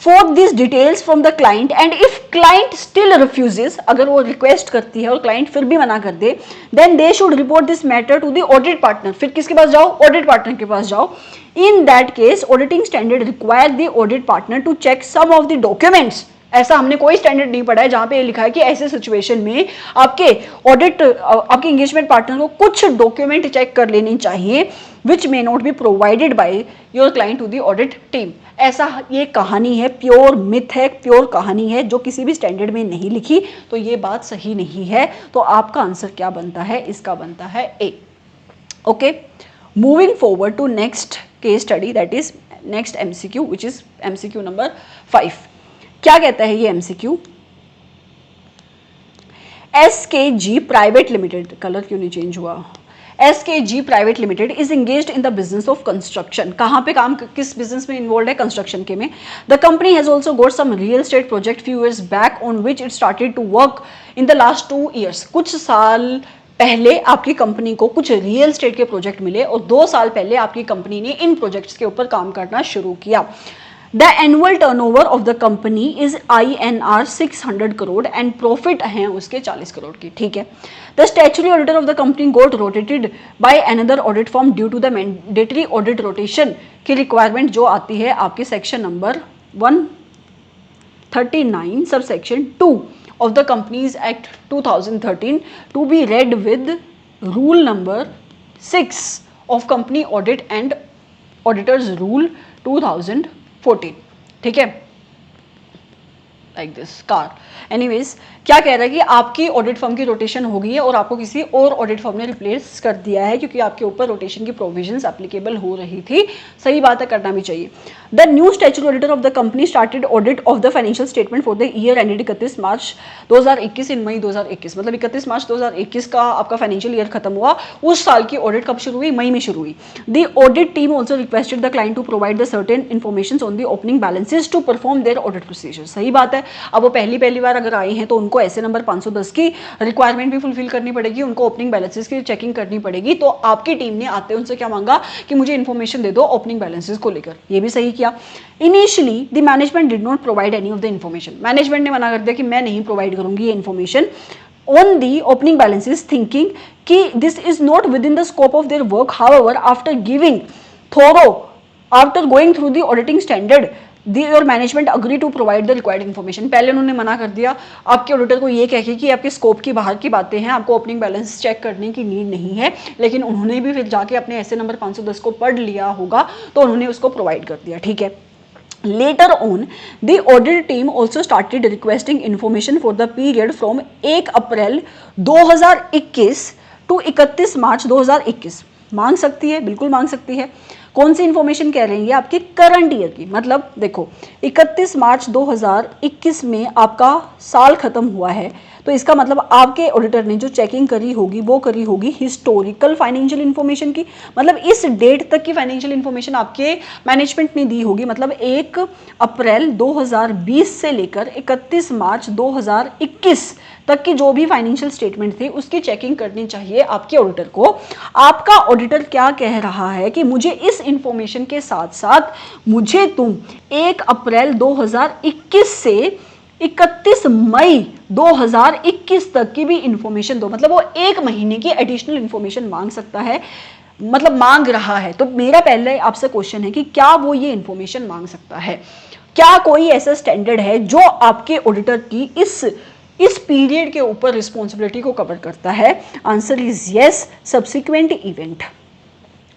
for these details from the client, and if client still refuses, अगर वो रिक्वेस्ट करती है और क्लाइंट फिर भी मना कर दे, then they should report this matter to the audit partner। फिर किसके पास जाओ? ऑडिट पार्टनर के पास जाओ। In that case, auditing standard require the audit partner to check some of the documents। ऐसा हमने कोई स्टैंडर्ड नहीं पढ़ा है जहां पे ये लिखा है कि ऐसे सिचुएशन में आपके ऑडिट आपके एंगेजमेंट पार्टनर को कुछ डॉक्यूमेंट चेक कर लेनी चाहिए which may not be provided by your client to the audit team. ऐसा ये कहानी है, प्योर मिथ है, प्योर कहानी है जो किसी भी स्टैंडर्ड में नहीं लिखी, तो ये बात सही नहीं है। तो आपका आंसर क्या बनता है? इसका बनता है A. Okay, moving forward to next case study, that is next MCQ which is MCQ number 5। क्या कहता है ये MCQ? SKG private limited, colour क्यों नहीं चेंज हुआ? SKG private limited is engaged in the business of construction. कहां पे काम, किस बिजनेस में इन्वॉल्व है? कंस्ट्रक्शन के में। The company has also got some real estate project few years back on which it started to work in the last 2 years। कुछ साल पहले आपकी कंपनी को कुछ रियल एस्टेट के प्रोजेक्ट मिले और 2 साल पहले आपकी कंपनी ने इन प्रोजेक्ट्स के ऊपर काम करना शुरू किया। The annual turnover of the company is INR 600 crore and profit हैं उसके 40 करोड़ की, ठीक है। The statutory auditor of the company got rotated by another audit firm due to the mandatory audit rotation की requirement जो आती है आपके section number 139 sub section 2 of the Companies Act 2013 to be read with rule number 6 of Company Audit and Auditors Rule 2014, ठीक है, like this car. Anyways, क्या कह रहा है कि आपकी ऑडिट फर्म की रोटेशन हो गई है और आपको किसी और ऑडिट फर्म ने रिप्लेस कर दिया है क्योंकि आपके ऊपर रोटेशन की प्रोविजंस एप्लीकेबल हो रही थी। सही बात है, करना भी चाहिए। The new statutory auditor of the company started audit of the financial statement for the year ended 31 March 2021 इन मई 2021। मतलब 31 मार्च 2021 का आपका फाइनेंशियल ईयर खत्म हुआ। उस साल की ऑडिट कब शुरू हुई? मई में शुरू हुई। The audit team also requested the client to provide the certain information on the opening balances to perform their audit procedure. सही बात है, अब वो पहली बार अगर आए हैं तो उनको ऐसे नंबर 510 की रिक्वायरमेंट भी फुलफिल करनी पड़ेगी, उनको ओपनिंग बैलेंसेस की चेकिंग करनी पड़ेगी। तो आपकी टीम ने आते उनसे क्या मांगा कि मुझे इन्फॉर्मेशन दे दो ओपनिंग बैलेंसेस को लेकर। ये भी सही किया। Initially the management did not provide any of the information. Management ने मना कर दिया कि मैं नहीं प्रोवाइड करूंगी ये information on the opening balances, thinking कि this is not within the scope of their work. However, after going through the auditing standard, your management agree to provide the required information। पहले उन्होंने मना कर दिया आपके auditor को ये कह के कि आपके स्कोप की बाहर की बातें हैं, आपको ओपनिंग बैलेंस चेक करने की नीड नहीं है, लेकिन उन्होंने भी फिर जाके अपने ऐसे नंबर 510 को पढ़ लिया होगा तो उन्होंने उसको प्रोवाइड कर दिया, ठीक है। Later on, the audit team also started requesting information for the period from 1 April 2021 to 31 March 2021। मांग सकती है, बिल्कुल मांग सकती है। कौन सी इंफॉर्मेशन कह रही है? आपके करंट ईयर की। मतलब देखो 31 मार्च 2021 में आपका साल खत्म हुआ है, तो इसका मतलब आपके ऑडिटर ने जो चेकिंग करी होगी वो करी होगी हिस्टोरिकल फाइनेंशियल इन्फॉर्मेशन की। मतलब इस डेट तक की फाइनेंशियल इन्फॉर्मेशन आपके मैनेजमेंट ने दी होगी। मतलब 1 अप्रैल 2020 से लेकर 31 मार्च 2021 तक की जो भी फाइनेंशियल स्टेटमेंट थी उसकी चेकिंग करनी चाहिए आपके ऑडिटर को। आपका ऑडिटर क्या कह रहा है कि मुझे इस इंफॉर्मेशन के साथ साथ मुझे तुम 1 अप्रैल 2021 से 31 मई 2021 तक की भी इंफॉर्मेशन दो। मतलब वो 1 महीने की एडिशनल इंफॉर्मेशन मांग सकता है, मतलब मांग रहा है। तो मेरा पहले आपसे क्वेश्चन है कि क्या वो ये इंफॉर्मेशन मांग सकता है? क्या कोई ऐसा स्टैंडर्ड है जो आपके ऑडिटर की इस पीरियड के ऊपर रिस्पॉन्सिबिलिटी को कवर करता है? Answer is yes, subsequent event.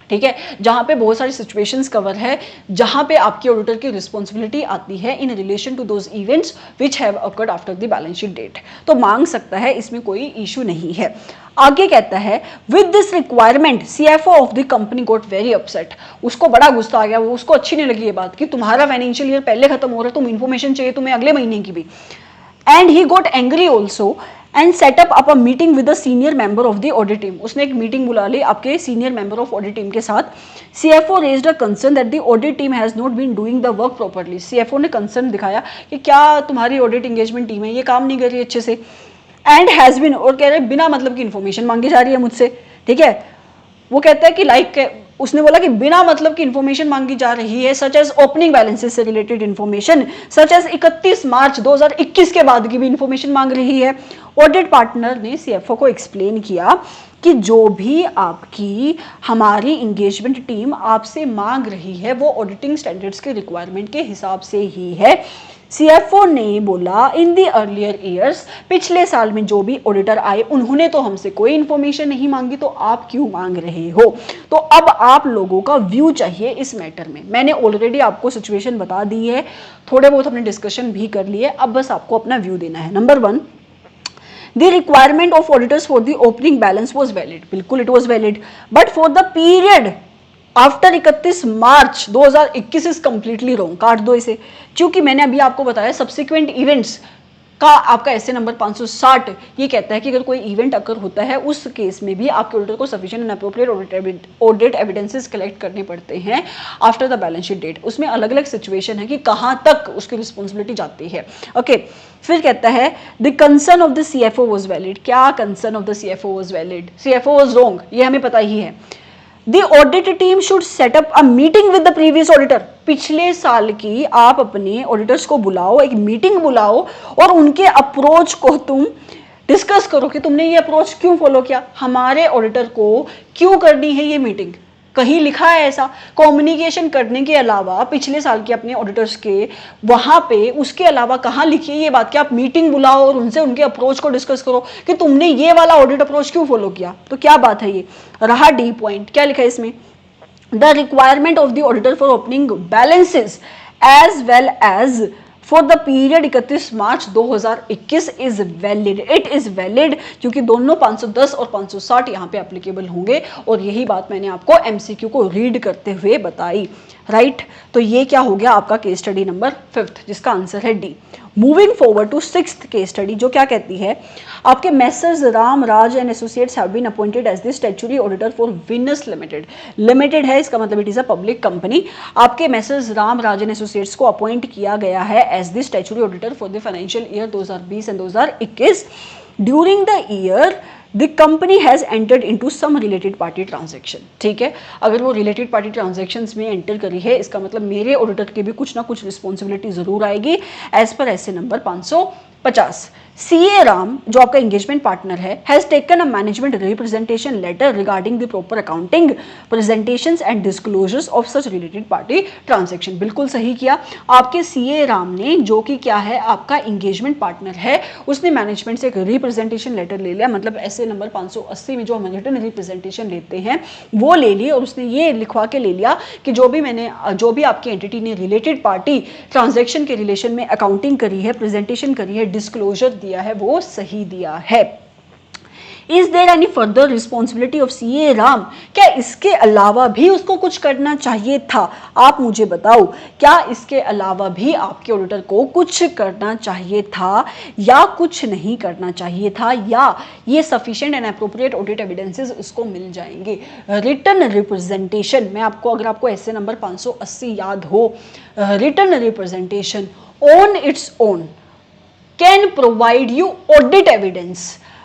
ठीक है, जहां पे बहुत सारी सिचुएशंस कवर है जहां पे आपके ऑडिटर की रिस्पॉन्सिबिलिटी आती है in relation to those events which have occurred after the balance sheet date. तो मांग सकता है, इसमें कोई इशू नहीं है। आगे कहता है with this requirement CFO of the company got very upset. उसको बड़ा गुस्सा आ गया, वो उसको अच्छी नहीं लगी ये बात कि तुम्हारा फाइनेंशियल ईयर पहले खत्म हो रहा है, तुम इंफॉर्मेशन चाहिए तुम्हें अगले महीने की भी। And he got angry also and setup up a meeting with the senior member of the audit team. उसने एक मीटिंग बुला ली आपके senior member of audit team के साथ। CFO raised a concern that the audit team has not been doing the work properly. CFO ने concern दिखाया कि क्या तुम्हारी ऑडिट एंगेजमेंट टीम है ये काम नहीं कर रही अच्छे से। एंड हैज बीन, और कह रहे बिना मतलब की इन्फॉर्मेशन मांगी जा रही है मुझसे। ठीक है, वो कहता है कि उसने बोला कि बिना मतलब की इंफॉर्मेशन मांगी जा रही है, सच एज ओपनिंग बैलेंसेस से related information, such as 31 March 2021 के बाद की भी इंफॉर्मेशन मांग रही है। ऑडिट पार्टनर ने सीएफओ को एक्सप्लेन किया कि जो भी आपकी हमारी इंगेजमेंट टीम आपसे मांग रही है वो ऑडिटिंग स्टैंडर्ड्स के रिक्वायरमेंट के हिसाब से ही है। सीएफओ ने बोला इन दी अर्लियर ईयर्स, पिछले साल में जो भी ऑडिटर आए उन्होंने तो हमसे कोई इंफॉर्मेशन नहीं मांगी, तो आप क्यों मांग रहे हो? तो अब आप लोगों का व्यू चाहिए इस मैटर में। मैंने ऑलरेडी आपको सिचुएशन बता दी है, थोड़े बहुत हमने डिस्कशन भी कर लिए, अब बस आपको अपना व्यू देना है। Number 1, the requirement of auditors for the opening balance was valid। बिल्कुल it was valid, but for the period after 31 March 2021 is completely wrong. काट दो इसे, क्योंकि मैंने अभी आपको बताया सब्सिक्वेंट इवेंट्स का आपका ऐसे नंबर 560 ये कहता है कि अगर कोई इवेंट अकर होता है उस केस में भी आपके ऑडिटर को sufficient and appropriate audit evidences collect करने पड़ते हैं after the balance sheet date. उसमें अलग अलग सिचुएशन है कि कहां तक उसकी रिस्पॉन्सिबिलिटी जाती है। ओके, फिर कहता है the concern of the CFO was valid. क्या concern of the CFO was valid? CFO was wrong, ये हमें पता ही है। The audit team should set up a meeting with the previous auditor। पिछले साल की आप अपने ऑडिटर्स को बुलाओ, एक मीटिंग बुलाओ और उनके अप्रोच को तुम डिस्कस करो कि तुमने ये अप्रोच क्यों फॉलो किया, हमारे ऑडिटर को क्यों करनी है ये मीटिंग। कहीं लिखा है ऐसा? कम्युनिकेशन करने के अलावा पिछले साल के अपने ऑडिटर्स के वहां पे उसके अलावा कहाँ लिखी है ये बात कि आप मीटिंग बुलाओ और उनसे उनके अप्रोच को डिस्कस करो कि तुमने ये वाला ऑडिट अप्रोच क्यों फॉलो किया। तो क्या बात है ये रहा डी पॉइंट। क्या लिखा है इसमें? The requirement of the auditor for opening balances as well as for the period 31 March 2021 is valid. It is valid क्योंकि दोनों 510 और 560 यहाँ पे एप्लीकेबल होंगे और यही बात मैंने आपको एमसीक्यू को रीड करते हुए बताई। राइट, तो ये क्या हो गया आपका केस स्टडी नंबर 5 जिसका आंसर है D. Moving forward to 6th case study जो क्या कहती है, आपके messrs Ram Raj and associates have been appointed as the statutory auditor for Venus limited. Limited है इसका मतलब it is a public company. आपके messrs Ram Raj and associates को अपॉइंट किया गया है as the statutory auditor for the financial year 2020 and 2021। During the year the company has entered into some related party transaction। ठीक है, अगर वो related party transactions में एंटर करी है इसका मतलब मेरे ऑडिटर की भी कुछ ना कुछ रिस्पॉन्सिबिलिटी जरूर आएगी एज पर ऐसे नंबर 50 CA राम जो आपका एंगेजमेंट पार्टनर है has taken a management representation letter regarding the proper accounting presentations and disclosures of such related party transaction. बिल्कुल सही किया। आपके CA राम ने, जो कि क्या है आपका एंगेजमेंट पार्टनर है, उसने मैनेजमेंट से एक रिप्रेजेंटेशन लेटर ले लिया, मतलब ऐसे नंबर 580 में जो हम रिटन रिप्रेजेंटेशन लेते हैं वो ले लिए, और उसने ये लिखवा के ले लिया कि जो भी आपकी एंटिटी ने रिलेटेड पार्टी ट्रांजैक्शन के रिलेशन में अकाउंटिंग करी है, प्रेजेंटेशन करी है, डिस्क्लोजर दिया है, वो सही दिया है। Is there any further responsibility of CA Ram? क्या इसके अलावा भी उसको कुछ करना चाहिए था? आप मुझे बताओ, क्या इसके अलावा भी आपके ऑडिटर को कुछ करना चाहिए था या कुछ नहीं करना चाहिए था, या ये sufficient and appropriate audit evidences उसको मिल जाएंगे? रिटन रिप्रेजेंटेशन में आपको, अगर आपको ऐसे नंबर 580 याद हो, written representation on its own can provide you audit evidence,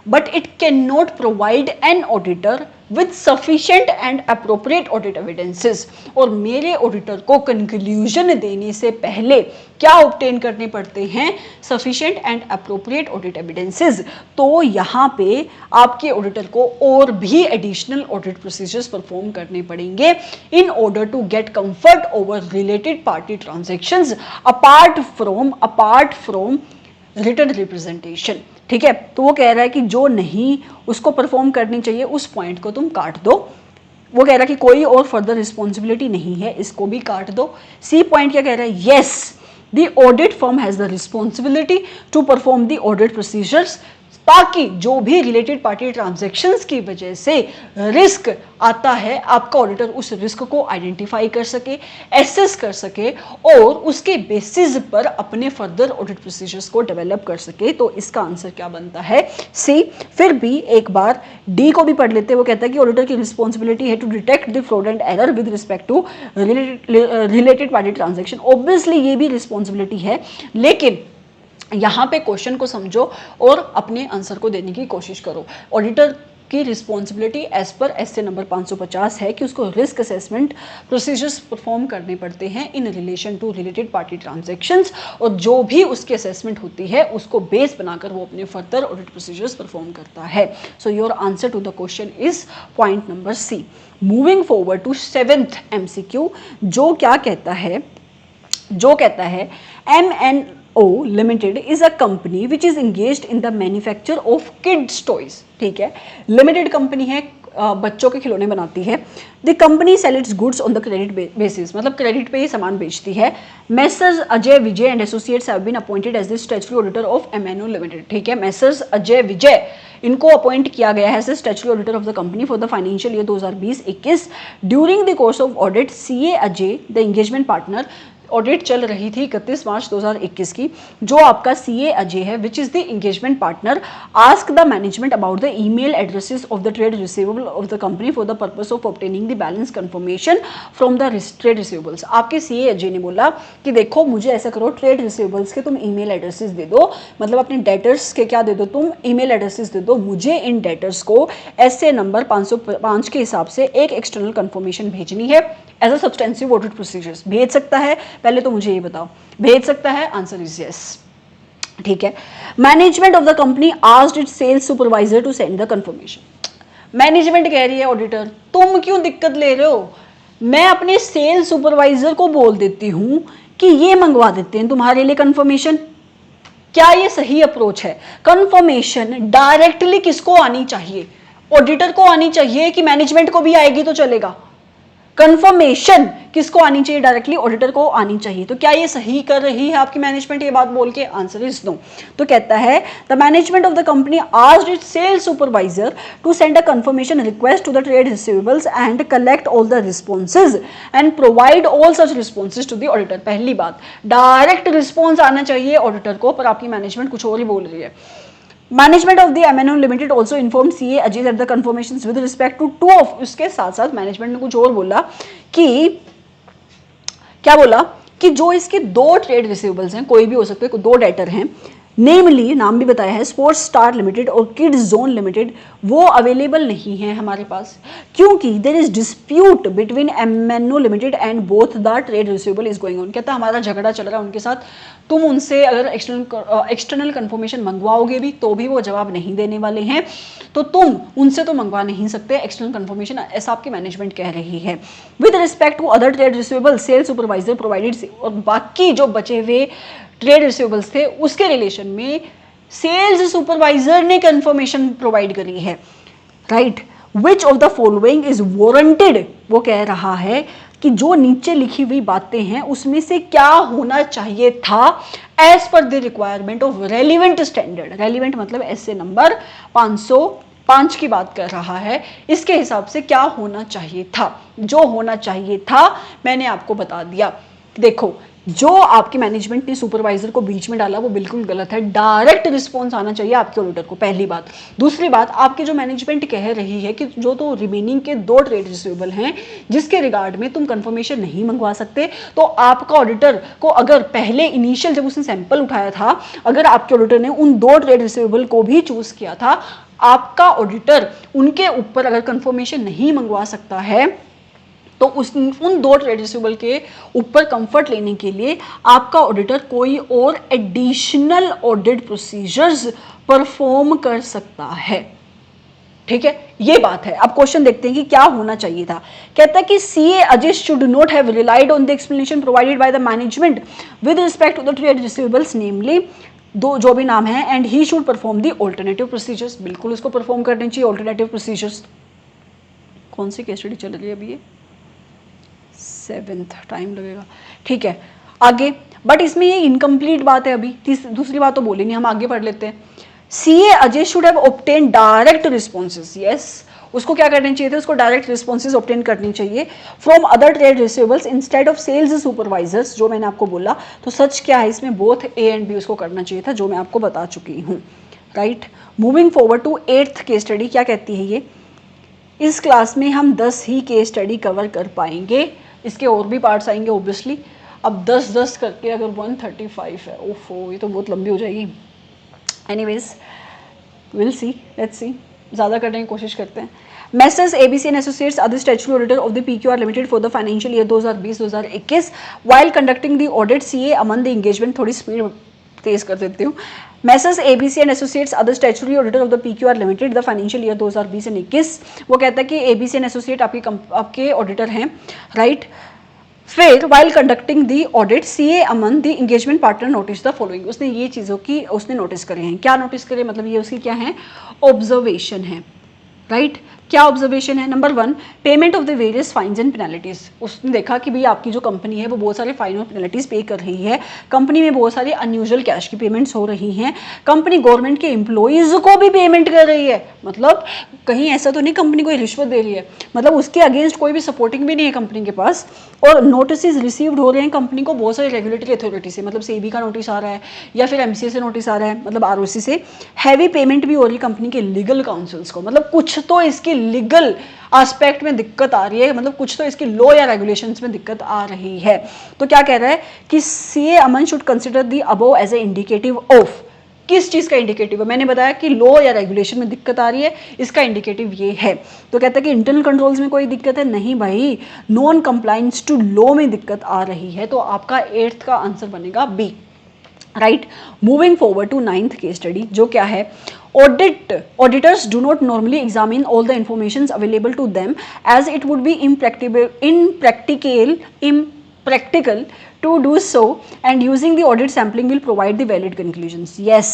but it cannot provide an auditor with sufficient and appropriate audit evidences। और मेरे ऑडिटर को कंक्लूजन देने से पहले क्या ऑब्टेन करने पड़ते हैं? Sufficient and appropriate audit evidences. तो यहाँ पे आपके ऑडिटर को और भी एडिशनल ऑडिट प्रोसीजर्स परफॉर्म करने पड़ेंगे in order to get comfort over related party transactions apart from written representation. ठीक है, तो वो कह रहा है कि जो नहीं उसको परफॉर्म करनी चाहिए उस पॉइंट को तुम काट दो। वो कह रहा है कि कोई और फर्दर रिस्पॉन्सिबिलिटी नहीं है, इसको भी काट दो। सी पॉइंट क्या कह रहा है? Yes, the audit firm has the responsibility to perform the audit procedures, ताकि जो भी रिलेटेड पार्टी ट्रांजैक्शंस की वजह से रिस्क आता है, आपका ऑडिटर उस रिस्क को आइडेंटिफाई कर सके, एसेस कर सके और उसके बेसिस पर अपने फर्दर ऑडिट प्रोसीजर्स को डेवलप कर सके। तो इसका आंसर क्या बनता है? सी। फिर भी एक बार डी को भी पढ़ लेते हैं। वो कहता है कि ऑडिटर की रिस्पॉन्सिबिलिटी है to detect the fraud and error with respect to related party transaction. Obviously ये भी रिस्पॉन्सिबिलिटी है, लेकिन यहाँ पे क्वेश्चन को समझो और अपने आंसर को देने की कोशिश करो। ऑडिटर की responsibility as per SA number 550 है कि उसको रिस्क असेसमेंट प्रोसीजर्स परफॉर्म करने पड़ते हैं in relation to related party transactions, और जो भी उसकी असेसमेंट होती है उसको बेस बनाकर वो अपने फर्दर ऑडिट प्रोसीजर्स परफॉर्म करता है। So your answer to the question is point number C. Moving forward to 7th MCQ, जो क्या कहता है? जो कहता है MNO Limited is a company which is engaged in the manufacture of kids toys। ठीक है, लिमिटेड कंपनी है, बच्चों के खिलौने बनाती है। The company sell its goods on the credit basis, मतलब क्रेडिट पे ही सामान बेचती है। Messrs Ajay Vijay and associates have been appointed as the statutory auditor of MNO limited. ठीक है, मेसर्स अजय विजय इनको अपॉइंट किया गया है as the statutory auditor of the company for the financial year 2020-21। During the course of audit CA Ajay the engagement partner, audit चल रही थी 31 March 2021 की, जो आपका CA अजय है which is the engagement partner, ask the management about the email addresses of the trade receivable of the company for the purpose of obtaining the balance confirmation from the trade receivables. आपके CA Ajay ने बोला कि देखो मुझे ऐसा करो, trade receivables के तुम ईमेल एड्रेसेस दे दो, मतलब अपने डेटर्स के क्या दे दो, तुम ईमेल एड्रेसेस दे दो, मुझे इन डेटर्स को ऐसे नंबर 505 के हिसाब से एक एक्सटर्नल कंफर्मेशन भेजनी है as a substantive audit procedures. भेज सकता है? पहले तो मुझे ये बताओ, भेज सकता है? Answer is yes. ठीक है, management of the company asked its sales supervisor to send the confirmation. Management कह रही है ऑडिटर तुम क्यों दिक्कत ले रहे हो, मैं अपने सेल्स सुपरवाइजर को बोल देती हूं कि ये मंगवा देते हैं तुम्हारे लिए कंफर्मेशन। क्या ये सही अप्रोच है? कंफर्मेशन डायरेक्टली किसको आनी चाहिए? ऑडिटर को आनी चाहिए कि मैनेजमेंट को भी आएगी तो चलेगा? कंफर्मेशन किसको आनी चाहिए? डायरेक्टली ऑडिटर को आनी चाहिए। तो क्या ये सही कर रही है आपकी मैनेजमेंट ये बात बोल के? Answer is no. तो कहता है the management of the company asked its sales supervisor to send a confirmation request to the trade receivables and collect all the responses and provide all such responses to the auditor. पहली बात, direct response आना चाहिए auditor को, पर आपकी management कुछ और ही बोल रही है। Management of the MNO limited also inform CA Ajay that the confirmations with respect to 2 of, उसके साथ साथ मैनेजमेंट ने कुछ और बोला कि क्या बोला कि जो इसके 2 ट्रेड रिसीवेबल्स हैं, कोई भी हो सकते हैं, 2 डेटर हैं, नेमली, नाम भी बताया है, स्पोर्ट्स स्टार लिमिटेड और किड्स जोन लिमिटेड, वो अवेलेबल नहीं है हमारे पास, क्योंकि there is dispute between MNO limited and both the trade receivable is going on. कहता हमारा झगड़ा चल रहा है उनके साथ, तुम उनसे अगर एक्सटर्नल कंफर्मेशन मंगवाओगे भी तो भी वो जवाब नहीं देने वाले हैं, तो तुम उनसे तो मंगवा नहीं सकते एक्सटर्नल कंफर्मेशन, ऐसा आपकी मैनेजमेंट कह रही है। With respect to other trade receivable, sales supervisor provided, और बाकी जो बचे हुए ट्रेड रिसीवेबल्स थे उसके रिलेशन में सेल्स सुपरवाइजर ने कंफर्मेशन प्रोवाइड करी है, right. Which of the following is warranted, वो कह रहा है कि जो नीचे लिखी हुई बातें हैं उसमें से क्या होना चाहिए था as per the requirement of relevant standard. Relevant मतलब ऐसे नंबर 505 की बात कर रहा है, इसके हिसाब से क्या होना चाहिए था। जो होना चाहिए था मैंने आपको बता दिया। देखो, जो आपकी मैनेजमेंट ने सुपरवाइजर को बीच में डाला वो बिल्कुल गलत है, डायरेक्ट रिस्पॉन्स आना चाहिए आपके ऑडिटर को, पहली बात। दूसरी बात, आपकी जो मैनेजमेंट कह रही है कि जो तो रिमेनिंग के 2 ट्रेड रिसीवेबल हैं जिसके रिगार्ड में तुम कंफर्मेशन नहीं मंगवा सकते, तो आपका ऑडिटर को अगर पहले इनिशियल जब उसने सैंपल उठाया था, अगर आपके ऑडिटर ने उन 2 ट्रेड रिसीवेबल को भी चूज किया था, आपका ऑडिटर उनके ऊपर अगर कंफर्मेशन नहीं मंगवा सकता है तो उन 2 ट्रेड रिसीवेबल के ऊपर कंफर्ट लेने के लिए आपका ऑडिटर कोई और एडिशनल ऑडिट प्रोसीजर्स परफॉर्म कर सकता है। ठीक है, ये बात है। अब क्वेश्चन देखते हैं कि क्या होना चाहिए था। कहता है कि CA Ajay should not have relied on the explanation provided by the management with respect to the trade receivables, namely दो जो भी नाम है, and he should perform the alternative procedures. बिल्कुल उसको परफॉर्म करने चाहिए ऑल्टरनेटिव प्रोसीजर्स। कौन सी केस स्टडी चल रही है अभी? ये 7th, टाइम लगेगा। ठीक है, आगे। बट इसमें ये इनकम्प्लीट बात है अभी, दूसरी बात तो बोली नहीं, हम आगे पढ़ लेते हैं। CA Ajay should have obtain direct responses. Yes, उसको क्या करने चाहिए थे? उसको डायरेक्ट रिस्पॉन्सेज ऑब्टेन करनी चाहिए from other trade receivables instead of sales supervisors, जो मैंने आपको बोला। तो सच क्या है इसमें? बोथ ए एंड बी उसको करना चाहिए था, जो मैं आपको बता चुकी हूँ, right. Moving forward to 8th case study, क्या कहती है ये? इस क्लास में हम 10 ही केस स्टडी कवर कर पाएंगे, इसके और भी पार्ट्स आएंगे ऑब्वियसली। अब 10-10 करके अगर 135 है, ओफो, ये तो बहुत लंबी हो जाएगी। Anyways, will see, let's see, ज़्यादा करने की कोशिश करते हैं। Messrs ABC and associates are the statutory auditor of the PQR limited for the financial year 2020-2021 while conducting the audit CA Aman the engagement. थोड़ी स्पीड तेज कर देती हूँ। Messrs ABC and Associates are the statutory auditor of the PQR Limited the financial year 2020-21। वो कहता है कि ABC and Associate आपके ऑडिटर हैं, राइट। फिर while conducting the audit CA Aman the engagement partner notice the following। उसने ये चीज़ों की उसने नोटिस करे हैं। क्या नोटिस करे? मतलब ये उसकी क्या है? ऑब्जर्वेशन है, राइट। क्या ऑब्जर्वेशन है? Number 1, payment of the various fines and penalties. उसने देखा कि भाई आपकी जो कंपनी है वो बहुत सारे फाइन और पेनल्टीज पे कर रही है, कंपनी में बहुत सारी अनयूजुअल कैश की पेमेंट्स हो रही हैं, कंपनी गवर्नमेंट के एम्प्लॉइज को भी पेमेंट कर रही है। मतलब कहीं ऐसा तो नहीं कंपनी कोई रिश्वत दे रही है, मतलब उसके अगेंस्ट कोई भी सपोर्टिंग भी नहीं है कंपनी के पास। और नोटिस रिसीव्ड हो रहे हैं कंपनी को बहुत सारी रेगुलेटरी अथॉरिटी से, मतलब सेबी का नोटिस आ रहा है या फिर एमसीए से नोटिस आ रहा है, मतलब आरओसी से। हैवी पेमेंट भी हो रही है कंपनी के लीगल काउंसिल्स को, मतलब कुछ तो इसकी लीगल एस्पेक्ट में दिक्कत आ रही है, मतलब कुछ तो इसकी लॉ या रेगुलेशंस में दिक्कत आ रही है। तो क्या कह रहा है कि CA Aman should consider the above as a indicative of. किस चीज़ का इंडिकेटिव है? मैंने बताया कि लॉ या रेगुलेशन में दिक्कत आ रही है, इसका इंडिकेटिव ये है। तो कहता है कि इंटरनल कंट्रोल्स में कोई दिक्कत है? नहीं भाई, नॉन कंप्लायंस टू लॉ में दिक्कत आ रही है। तो आपका 8th का आंसर बनेगा B, right. Moving forward to 9th case study, जो क्या है? Auditors do not normally examine all the informations available to them as it would be impractical to do so, and using the audit sampling will provide the valid conclusions। Yes,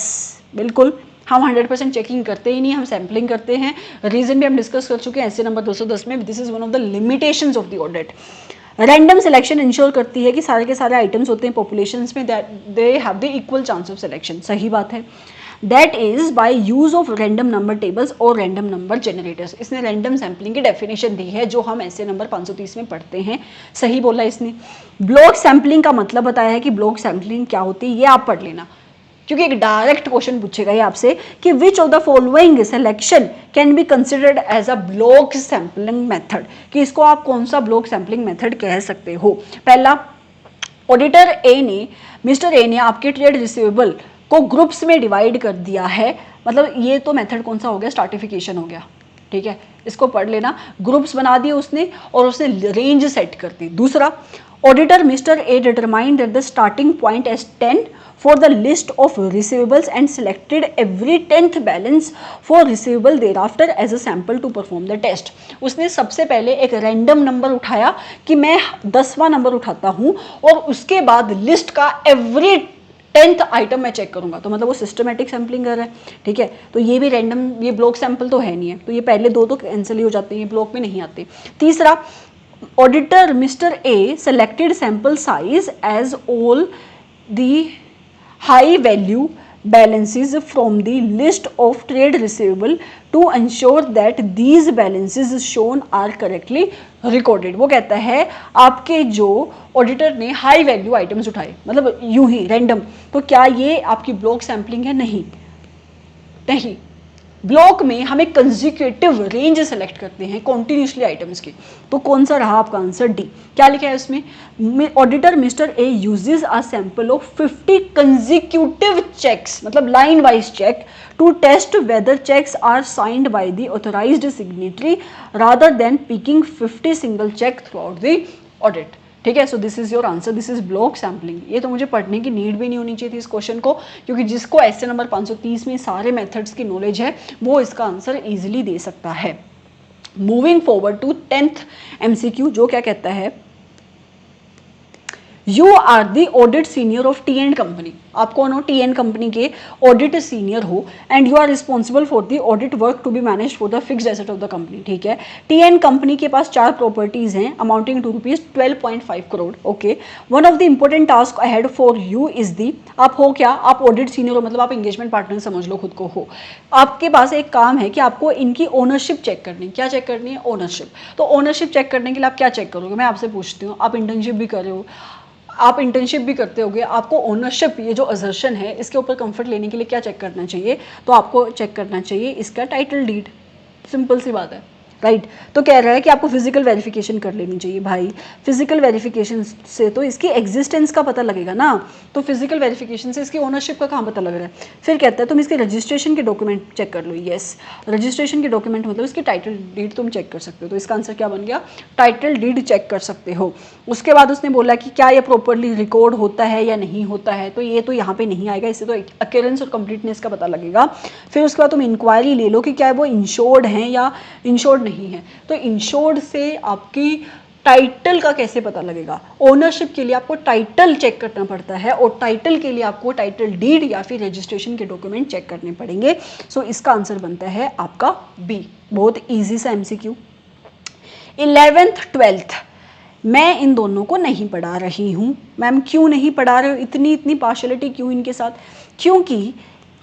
बिल्कुल, हम 100% checking करते ही नहीं, हम sampling करते हैं। Reason भी हम discuss कर चुके हैं ऐसे नंबर 210 में। This is one of the limitations of the audit. Random selection ensure करती है कि सारे के सारे आइटम्स होते हैं पॉपुलेशंस में, they have the equal chance of selection. सही बात है। That is by use of random number tables और रैंडम नंबर जनरेटर्स। इसने रैंडम सैम्पलिंग की डेफिनेशन दी है जो हम ऐसे नंबर 530 में पढ़ते हैं। सही बोला इसने। ब्लॉक सैम्पलिंग का मतलब बताया है कि ब्लॉक सैम्पलिंग क्या होती है, ये आप पढ़ लेना, क्योंकि एक डायरेक्ट क्वेश्चन पूछेगा ये आपसे कि which of the following selection can be considered as a block sampling method, कि इसको आप कौन सा ब्लॉक सैम्पलिंग मेथड कह सकते हो। पहला, ऑडिटर ए ने, मिस्टर ए ने आपके ट्रेड रिसीवेबल को ग्रुप्स में डिवाइड कर दिया है, मतलब ये तो मेथड कौन सा हो गया, स्ट्रैटिफिकेशन हो गया, ठीक है, इसको पढ़ लेना। ग्रुप्स बना दिए उसने और उसने रेंज सेट कर दी। दूसरा, auditor mister A determined that the starting point as 10 for the list of receivables and selected every 10th balance for receivable thereafter as a sample to perform the test। उसने सबसे पहले एक random number उठाया कि मैं 10वां number उठाता हूँ और उसके बाद लिस्ट का एवरी 10th आइटम मैं चेक करूंगा, तो मतलब वो सिस्टमेटिक सैम्पलिंग कर रहा है, ठीक है। तो ये भी रैंडम, ये ब्लॉक सैंपल तो है नहीं है, तो ये पहले दो तो कैंसिल ही हो जाते हैं, ये ब्लॉक में नहीं आते। तीसरा, auditor mister A selected sample size as all the high value balances from the list of trade receivable to ensure that these balances shown are correctly recorded। वो कहता है आपके जो ऑडिटर ने हाई वैल्यू आइटम्स उठाए, मतलब यूं ही random, तो क्या ये आपकी ब्लॉक सैम्पलिंग है? नहीं, नहीं। ब्लॉक में हमें कंजिक्यूटिव रेंज सेलेक्ट करते हैं कॉन्टिन्यूसली आइटम्स की, तो कौन सा रहा आपका आंसर? डी। क्या लिखा है उसमें? Auditor mister A uses a sample of 50 consecutive cheques, मतलब line wise cheque, to test whether cheques are signed by the authorised signatory rather than picking 50 single cheque throughout the audit, ठीक है। So this is your answer, this is block sampling. ये तो मुझे पढ़ने की need भी नहीं होनी चाहिए थी इस क्वेश्चन को, क्योंकि जिसको ऐसे नंबर 530 में सारे मेथड्स की नॉलेज है वो इसका आंसर इजीली दे सकता है। Moving forward to 10th MCQ, जो क्या कहता है, you are the audit senior of T and company. आप कौन हो? टी एंड कंपनी के ऑडिट सीनियर हो, and you are responsible for the audit work to be manage for the fixed asset of the company, ठीक है। T and company के पास 4 properties हैं amounting to ₹12.5 crore, okay. One of the important task ahead for you is the, आप हो क्या? आप audit senior हो, मतलब आप एंगेजमेंट पार्टनर समझ लो खुद को हो। आपके पास एक काम है कि आपको इनकी ओनरशिप चेक करनी है। क्या चेक करनी है? ओनरशिप। तो ओनरशिप चेक करने के लिए आप क्या चेक करोगे? मैं आपसे पूछती हूँ, आप इंटर्नशिप भी कर रहे हो, आप इंटर्नशिप भी करते होगे, आपको ओनरशिप, ये जो असर्शन है, इसके ऊपर कंफर्ट लेने के लिए क्या चेक करना चाहिए? तो आपको चेक करना चाहिए इसका टाइटल डीड। सिंपल सी बात है, राइट। तो कह रहा है कि आपको फिजिकल वेरिफिकेशन कर लेनी चाहिए। भाई फिजिकल वेरिफिकेशन से तो इसकी एग्जिस्टेंस का पता लगेगा ना, तो फिजिकल वेरिफिकेशन से इसकी ओनरशिप का कहाँ पता लग रहा है? फिर कहता है तुम इसके रजिस्ट्रेशन के डॉक्यूमेंट चेक कर लो। यस, रजिस्ट्रेशन के डॉक्यूमेंट मतलब इसकी टाइटल डीड तुम चेक कर सकते हो। तो इसका आंसर क्या बन गया? टाइटल डीड चेक कर सकते हो। उसके बाद उसने बोला कि क्या ये प्रॉपरली रिकॉर्ड होता है या नहीं होता है, तो ये तो यहाँ पे नहीं आएगा, इससे तो अक्यूरेंस और कंप्लीटनेस का पता लगेगा। फिर उसके बाद तुम इंक्वायरी ले लो कि क्या वो इंश्योर्ड हैं या इंश्योर्ड नहीं है। तो इंश्योर्ड से आपकी टाइटल का कैसे पता लगेगा? ओनरशिप के लिए आपको टाइटल चेक करना पड़ता है, और टाइटल के लिए आपको टाइटल डीड या फिर रजिस्ट्रेशन के डॉक्यूमेंट चेक करने पड़ेंगे। सो इसका आंसर बनता है आपका बी। बहुत ईजी सा MCQ। 11th 12th मैं इन दोनों को नहीं पढ़ा रही हूँ। मैम क्यों नहीं पढ़ा रहे हो? इतनी पार्शलिटी क्यों इनके साथ? क्योंकि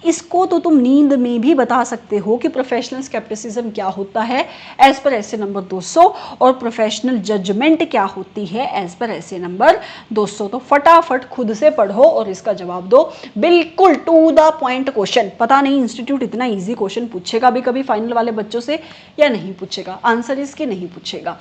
इसको तो तुम नींद में भी बता सकते हो कि प्रोफेशनल स्केप्टिसिज्म क्या होता है एज पर ऐसे नंबर 200, और प्रोफेशनल जजमेंट क्या होती है एज पर ऐसे नंबर 200। तो फटाफट खुद से पढ़ो और इसका जवाब दो, बिल्कुल टू द पॉइंट क्वेश्चन। पता नहीं इंस्टीट्यूट इतना इजी क्वेश्चन पूछेगा भी कभी फाइनल वाले बच्चों से या नहीं पूछेगा, आंसर इसके नहीं पूछेगा।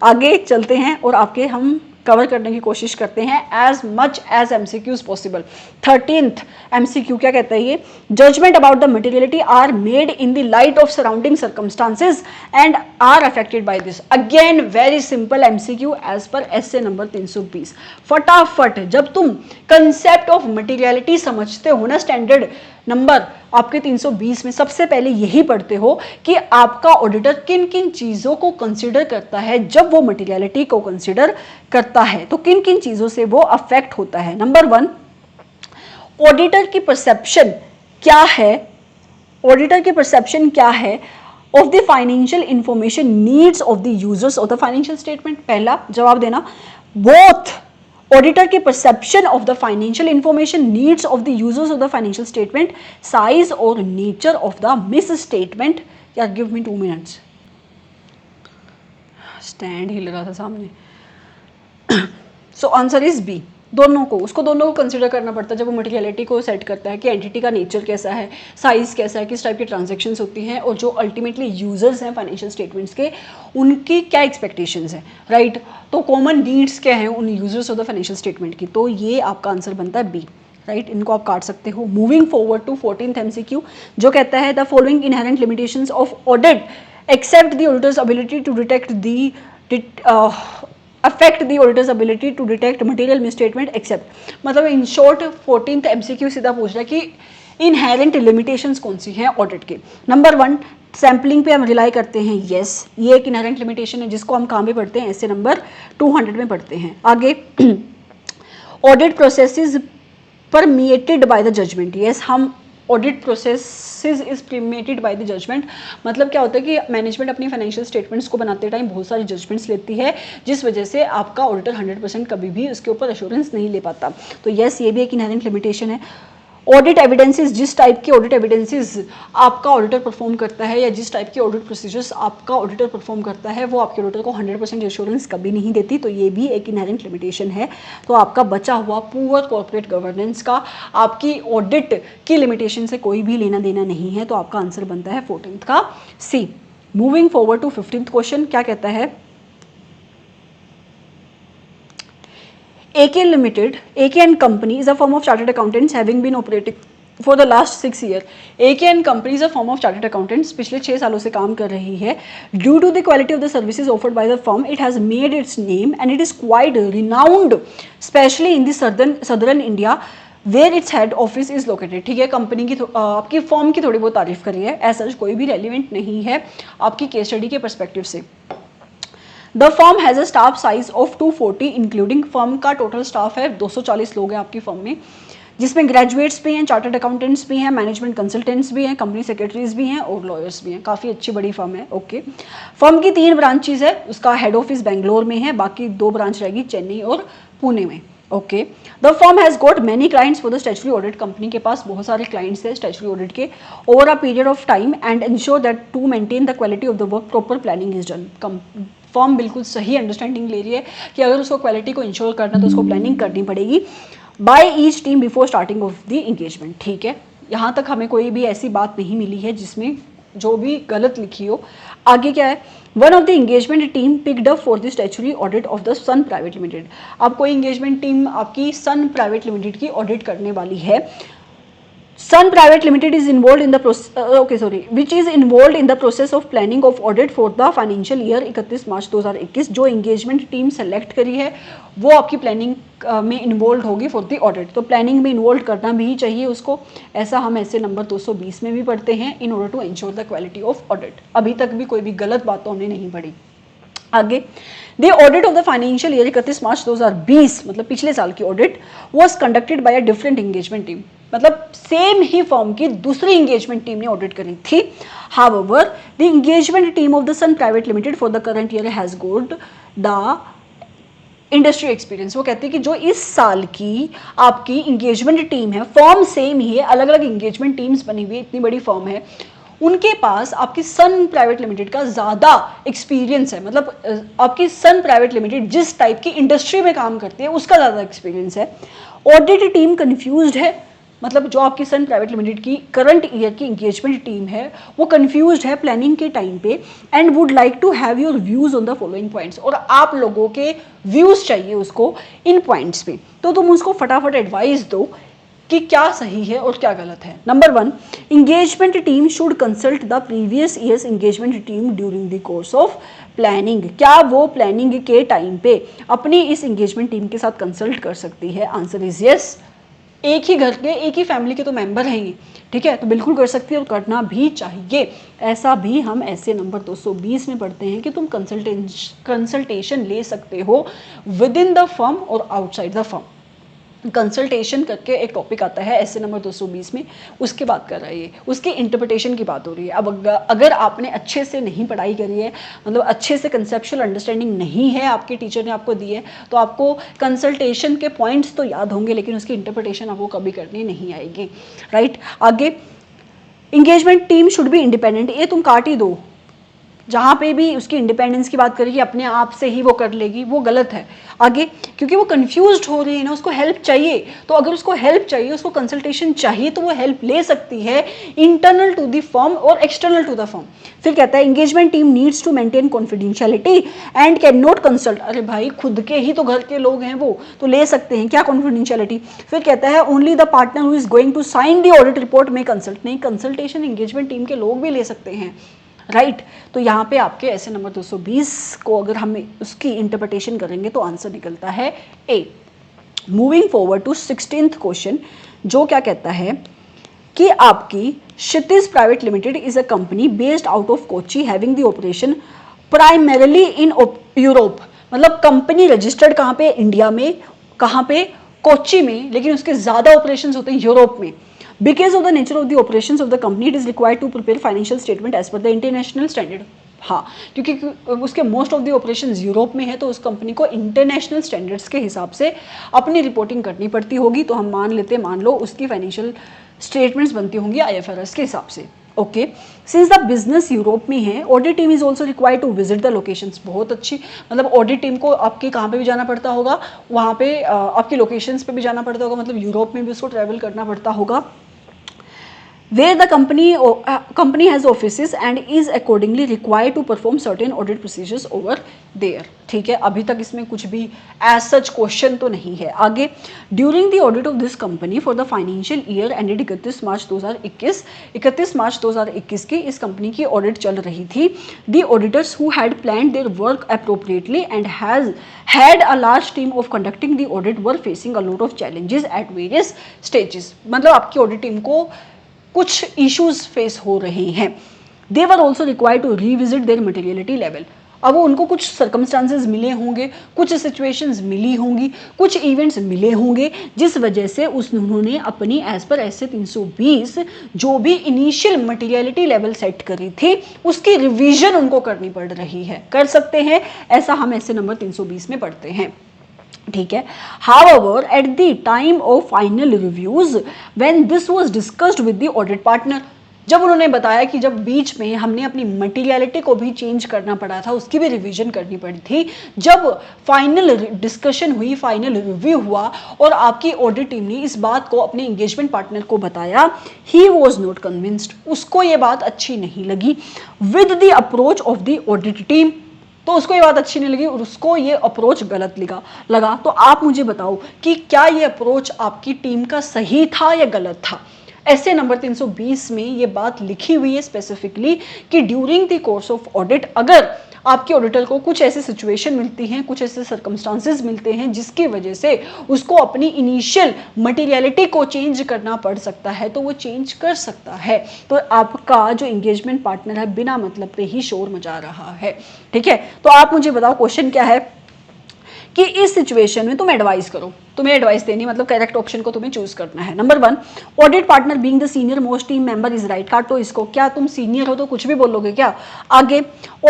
आगे चलते हैं और आपके हम कवर करने की कोशिश करते हैं as much as MCQs possible. 13th MCQ क्या कहता है ये? Judgement about the materiality are made in the light of surrounding circumstances and are affected by this. Again very simple MCQ as per essay number 320। फटाफट जब तुम concept of materiality समझते हो ना, स्टैंडर्ड नंबर आपके 320 में सबसे पहले यही पढ़ते हो कि आपका ऑडिटर किन किन चीजों को कंसीडर करता है जब वो मटेरियलिटी को कंसीडर करता है, तो किन किन चीजों से वो अफेक्ट होता है। नंबर 1, ऑडिटर की परसेप्शन क्या है? ऑडिटर की परसेप्शन क्या है of the financial information needs of the users of the financial statement? पहला जवाब देना, बोथ ऑडिटर की perception of the financial information needs of the users of the financial statement, size और nature of the misstatement. यार give me 2 minutes, stand हिल रहा था सामने। So answer is B. दोनों को कंसिडर करना पड़ता है जब वो मटेरियलिटी को सेट करता है कि एंटिटी का नेचर कैसा है, साइज कैसा है, किस टाइप की ट्रांजैक्शंस होती हैं, और जो अल्टीमेटली यूजर्स हैं फाइनेंशियल स्टेटमेंट्स के, उनकी क्या एक्सपेक्टेशंस हैं, राइट। तो कॉमन नीड्स क्या हैं उन users of the financial statement की, तो ये आपका आंसर बनता है बी। राइट, इनको आप काट सकते हो। Moving forward to 14th MCQ जो कहता है the following inherent limitations of audit except the auditor's ability to detect the affect the auditor's ability to detect material misstatement except, मतलब इन शॉर्ट 14th MCQ सीधा पूछ रहा है कि inherent limitations कौन सी हैं ऑडिट के। नंबर 1, सैम्पलिंग पे हम रिलाई करते हैं, यस ये एक इनहेरेंट लिमिटेशन है जिसको हम कहाँ पे पढ़ते हैं, ऐसे नंबर 200 में पढ़ते हैं। आगे audit processes permeated by the judgement, yes हम audit processes is permeated by the judgement, मतलब क्या होता है कि मैनेजमेंट अपनी फाइनेंशियल स्टेटमेंट्स को बनाते टाइम बहुत सारी जजमेंट्स लेती है जिस वजह से आपका ऑडिटर 100% कभी भी उसके ऊपर एश्योरेंस नहीं ले पाता। तो यस ये भी एक इनहेरेंट लिमिटेशन है। ऑडिट एविडेंसेस, जिस टाइप के ऑडिट एविडेंसेस आपका ऑडिटर परफॉर्म करता है या जिस टाइप के ऑडिट प्रोसीजर्स आपका ऑडिटर परफॉर्म करता है वो आपके ऑडिटर को 100% एश्योरेंस कभी नहीं देती, तो ये भी एक इनहेरेंट लिमिटेशन है। तो आपका बचा हुआ पुअर कॉर्पोरेट गवर्नेंस का आपकी ऑडिट की लिमिटेशन से कोई भी लेना देना नहीं है, तो आपका आंसर बनता है 14th का C. Moving forward to 15th question, क्या कहता है, AK Limited, AK and Company is a firm of chartered accountants having been operating for the last 6 years. AK and Company is a firm of chartered accountants, पिछले 6 सालों से काम कर रही है। Due to the quality of the services offered by the firm, it has made its name and it is quite renowned, especially in the southern India, where its head office is located। ठीक है, company की आपकी firm की थोड़ी बहुत तारीफ करी है, ऐसा कोई भी रेलिवेंट नहीं है आपकी केस स्टडी के परस्पेक्टिव से। The firm has a staff size of 240 including, firm का टोटल स्टाफ है 240 लोग हैं आपकी फर्म में, जिसमें ग्रेजुएट्स भी हैं, चार्टर्ड अकाउंटेंट्स भी हैं, मैनेजमेंट कंसल्टेंट्स भी हैं, कंपनी सेक्रेटरीज भी हैं और लॉयर्स भी हैं। काफ़ी अच्छी बड़ी फर्म है। ओके, फर्म की 3 ब्रांचेज है, उसका हेड ऑफिस बेंगलोर में है, बाकी 2 ब्रांच रहेगी चेन्नई और पुणे में। Okay, the firm has got many clients for the statutory audit, company के पास बहुत सारे क्लाइंट्स हैं स्टैट्यूटरी ऑडिट के, over a period of time and ensure that to maintain the quality of the work proper planning is done. Firm बिल्कुल सही understanding ले रही है कि अगर उसको क्वालिटी को इंश्योर करना तो उसको प्लानिंग करनी पड़ेगी by each team before starting of the engagement. ठीक है, यहाँ तक हमें कोई भी ऐसी बात नहीं मिली है जिसमें जो भी गलत लिखी हो। आगे क्या है, one of the engagement team picked up for the statutory audit of the sun private limited. अब कोई इंगेजमेंट टीम आपकी सन प्राइवेट लिमिटेड की ऑडिट करने वाली है। Sun Private Limited is involved in the which is involved in the process of planning of audit for the financial year 31 March 2021। जो engagement team select करी है वो आपकी प्लानिंग में इन्वॉल्व होगी फॉर द ऑडिट, तो प्लानिंग में involve करना भी चाहिए उसको, ऐसा हम ऐसे नंबर 220 में भी पढ़ते हैं, in order to ensure the quality of audit. अभी तक भी कोई भी गलत बात तो हमने नहीं पढ़ी। आगे, the audit of the financial year 31 March 2020, मतलब पिछले साल की ऑडिट, was conducted by a different engagement team, मतलब सेम ही फर्म की दूसरी इंगेजमेंट टीम ने ऑडिट करी थी। However the engagement team of the sun private limited for the current year has got the industry experience. वो कहते हैं कि जो इस साल की आपकी इंगेजमेंट टीम है, फर्म सेम ही है, अलग अलग इंगेजमेंट टीम्स बनी हुई है, इतनी बड़ी फर्म है, उनके पास आपकी सन प्राइवेट लिमिटेड का ज़्यादा एक्सपीरियंस है, मतलब आपकी सन प्राइवेट लिमिटेड जिस टाइप की इंडस्ट्री में काम करती है उसका ज़्यादा एक्सपीरियंस है। ऑडिट टीम कन्फ्यूज्ड है, मतलब जो आपकी सन प्राइवेट लिमिटेड की करंट ईयर की इंगेजमेंट टीम है वो कंफ्यूज्ड है प्लानिंग के टाइम पे, and would like to have your views on the following points, और आप लोगों के व्यूज चाहिए उसको इन पॉइंट्स पे, तो तुम उसको फटाफट एडवाइस दो कि क्या सही है और क्या गलत है। Number 1, engagement team should consult the previous years engagement team during the course of planning. क्या वो प्लानिंग के टाइम पे अपनी इस इंगेजमेंट टीम के साथ कंसल्ट कर सकती है? Answer is yes. एक ही घर के, एक ही फैमिली के तो मेंबर हैं ये, ठीक है, तो बिल्कुल कर सकती है और करना भी चाहिए। ऐसा भी हम ऐसे नंबर 220 में पढ़ते हैं कि तुम कंसल्टेशन ले सकते हो विद इन द फर्म और आउटसाइड द फर्म। कंसल्टेशन करके एक टॉपिक आता है ऐसे नंबर 220 में, उसकी बात कर रही है, उसकी इंटरप्रिटेशन की बात हो रही है। अब अगर आपने अच्छे से नहीं पढ़ाई करी है, मतलब अच्छे से कंसेप्चुअल अंडरस्टैंडिंग नहीं है, आपके टीचर ने आपको दी है, तो आपको कंसल्टेशन के पॉइंट्स तो याद होंगे लेकिन उसकी इंटरप्रिटेशन आपको कभी करनी नहीं आएगी, राइट। आगे, engagement team should be independent, ये तुम काट ही दो, जहाँ पे भी उसकी इंडिपेंडेंस की बात करेगी, अपने आप से ही वो कर लेगी, वो गलत है। आगे, क्योंकि वो कंफ्यूज्ड हो रही है ना, उसको हेल्प चाहिए, तो अगर उसको हेल्प चाहिए, उसको कंसल्टेशन चाहिए, तो वो हेल्प ले सकती है इंटरनल टू द फर्म और एक्सटर्नल टू द फर्म। फिर कहता है engagement team needs to maintain confidentiality and can not consult. अरे भाई, खुद के ही तो घर के लोग हैं, वो तो ले सकते हैं क्या कॉन्फिडेंशियलिटी। फिर कहता है only the partner who is going to sign the audit report में कंसल्ट। नहीं, कंसल्टेशन एंगेजमेंट टीम के लोग भी ले सकते हैं, राइट। तो यहाँ पे आपके ऐसे नंबर 220 को अगर हम उसकी इंटरप्रिटेशन करेंगे तो आंसर निकलता है A. Moving forward to 16th question, जो क्या कहता है कि आपकी Kshitij private limited is a company based out of Kochi having the operation primarily in Europe. मतलब कंपनी रजिस्टर्ड कहाँ पे, इंडिया में, कहाँ पे, कोची में, लेकिन उसके ज्यादा ऑपरेशंस होते हैं यूरोप में। Because of the nature of the operations of the company, it is required to prepare financial statement as per the international standard. हाँ, क्योंकि उसके most of the operations Europe में है, तो उस कंपनी को इंटरनेशनल स्टैंडर्ड्स के हिसाब से अपनी रिपोर्टिंग करनी पड़ती होगी। तो हम मान लो उसकी फाइनेंशियल स्टेटमेंट्स बनती होंगी IFRS के हिसाब से। Okay, since the business Europe में है, audit team is also required to visit the locations. बहुत अच्छी, मतलब ऑडिट टीम को आपके कहाँ पे भी जाना पड़ता होगा, वहाँ पे आपकी लोकेशंस पे भी जाना पड़ता होगा, मतलब यूरोप में भी उसको ट्रैवल करना पड़ता होगा। Where the company has offices and is accordingly required to perform certain audit procedures over there. ठीक है, अभी तक इसमें कुछ भी as such क्वेश्चन तो नहीं है। आगे, during the audit of this company for the financial year ended 31 March 2021, 31 March 2021 की इस कंपनी की ऑडिट चल रही थी। The auditors who had planned their work appropriately and has had a large team of conducting the audit were facing a lot of challenges at various stages. मतलब आपकी audit team को कुछ issues face हो रहे हैं। They were also required to revisit their materiality level. अब उनको कुछ सर्कमस्टांसेस मिले होंगे, कुछ सिचुएशंस मिली होंगी, कुछ इवेंट्स मिले होंगे, जिस वजह से उन्होंने अपनी एज पर ऐसे 320 जो भी इनिशियल मटेरियलिटी लेवल सेट करी थी, उसकी रिवीजन उनको करनी पड़ रही है। कर सकते हैं ऐसा, हम ऐसे नंबर 320 में पढ़ते हैं। ठीक है, however at the time of final reviews when this was discussed with the audit partner, जब उन्होंने बताया कि जब बीच में हमने अपनी मटीरियलिटी को भी चेंज करना पड़ा था, उसकी भी रिवीजन करनी पड़ी थी, जब फाइनल डिस्कशन हुई, फाइनल रिव्यू हुआ और आपकी ऑडिट टीम ने इस बात को अपने एंगेजमेंट पार्टनर को बताया, ही वॉज नॉट कन्विंस्ड, उसको ये बात अच्छी नहीं लगी with the approach of the audit team. तो उसको ये बात अच्छी नहीं लगी और उसको ये अप्रोच गलत लगा। तो आप मुझे बताओ कि क्या ये अप्रोच आपकी टीम का सही था या गलत था। ऐसे नंबर 320 में ये बात लिखी हुई है स्पेसिफिकली कि during the course of audit अगर आपके ऑडिटर को कुछ ऐसी सिचुएशन मिलती हैं, कुछ ऐसे सर्कमस्टांसेस मिलते हैं जिसकी वजह से उसको अपनी इनिशियल मटेरियलिटी को चेंज करना पड़ सकता है, तो वो चेंज कर सकता है। तो आपका जो एंगेजमेंट पार्टनर है बिना मतलब पे ही शोर मचा रहा है। ठीक है, तो आप मुझे बताओ क्वेश्चन क्या है कि इस सिचुएशन में तुम एडवाइस करो, तुम्हें एडवाइस देनी, मतलब करेक्ट ऑप्शन को तुम्हें चूज करना है। Number 1, audit partner being the senior most team member is right. काटो इसको, क्या तुम सीनियर हो तो कुछ भी बोलोगे क्या। आगे,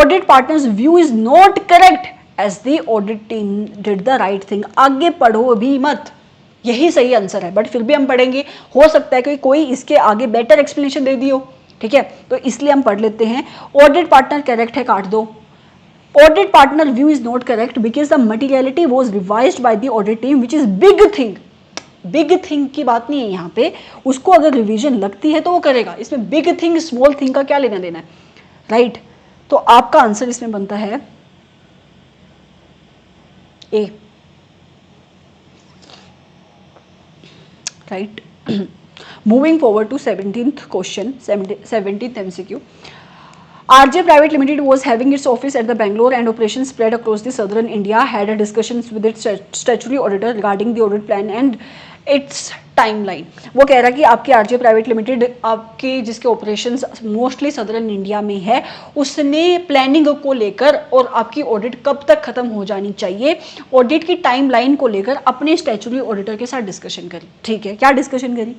audit partner's view is not correct as the audit team did the right thing. आगे पढ़ो भी मत, यही सही आंसर है, बट फिर भी हम पढ़ेंगे, हो सकता है कि कोई इसके आगे बेटर एक्सप्लेनेशन दे दियो। ठीक है, तो इसलिए हम पढ़ लेते हैं। ऑडिट पार्टनर करेक्ट है, काट दो। Audit partner view is not correct because the materiality was revised by the audit team, which is big thing. Big thing की बात नहीं है यहाँ पे, उसको अगर रिवीजन लगती है तो वो करेगा, इसमें बिग थिंग स्मॉल थिंग का क्या लेना देना है, राइट। तो आपका आंसर इसमें बनता है A, right. Moving forward to 17th question, 17th MCQ. RJ Private Limited was having its office at the Bangalore and operations spread across the southern India. Had a discussions with its statutory auditor regarding the audit plan and its timeline. वो कह रहा है कि आपके RJ Private Limited आपके जिसके operations mostly southern India में है, उसने प्लानिंग को लेकर और आपकी ऑडिट कब तक खत्म हो जानी चाहिए, ऑडिट की टाइमलाइन को लेकर अपने स्टैट्यूटरी ऑडिटर के साथ डिस्कशन करी। ठीक है, क्या डिस्कशन करी।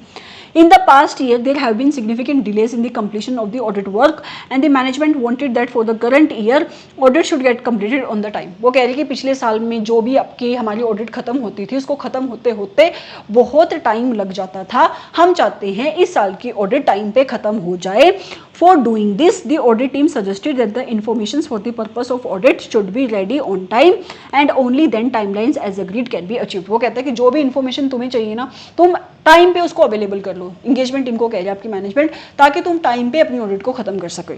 In the past year, there have been significant delays in the completion of the audit work, and the management wanted that for the current year, audit should get completed on the time. वो कह रही है कि पिछले साल में जो भी आपकी हमारी ऑडिट खत्म होती थी, उसको खत्म होते होते बहुत टाइम टाइम लग जाता था, हम चाहते हैं इस साल की ऑडिट टाइम पे खत्म हो जाए। For doing this, the audit team suggested that the information for the purpose of audit should be ready on time and only then timelines as agreed can be achieved। वो कहता है कि जो भी इन्फॉर्मेशन तुम्हें चाहिए ना, तुम टाइम पे उसको अवेलेबल कर लो। इंगेजमेंट टीम को कह रही है आपकी मैनेजमेंट, ताकि तुम टाइम पे अपनी ऑडिट को खत्म कर सको।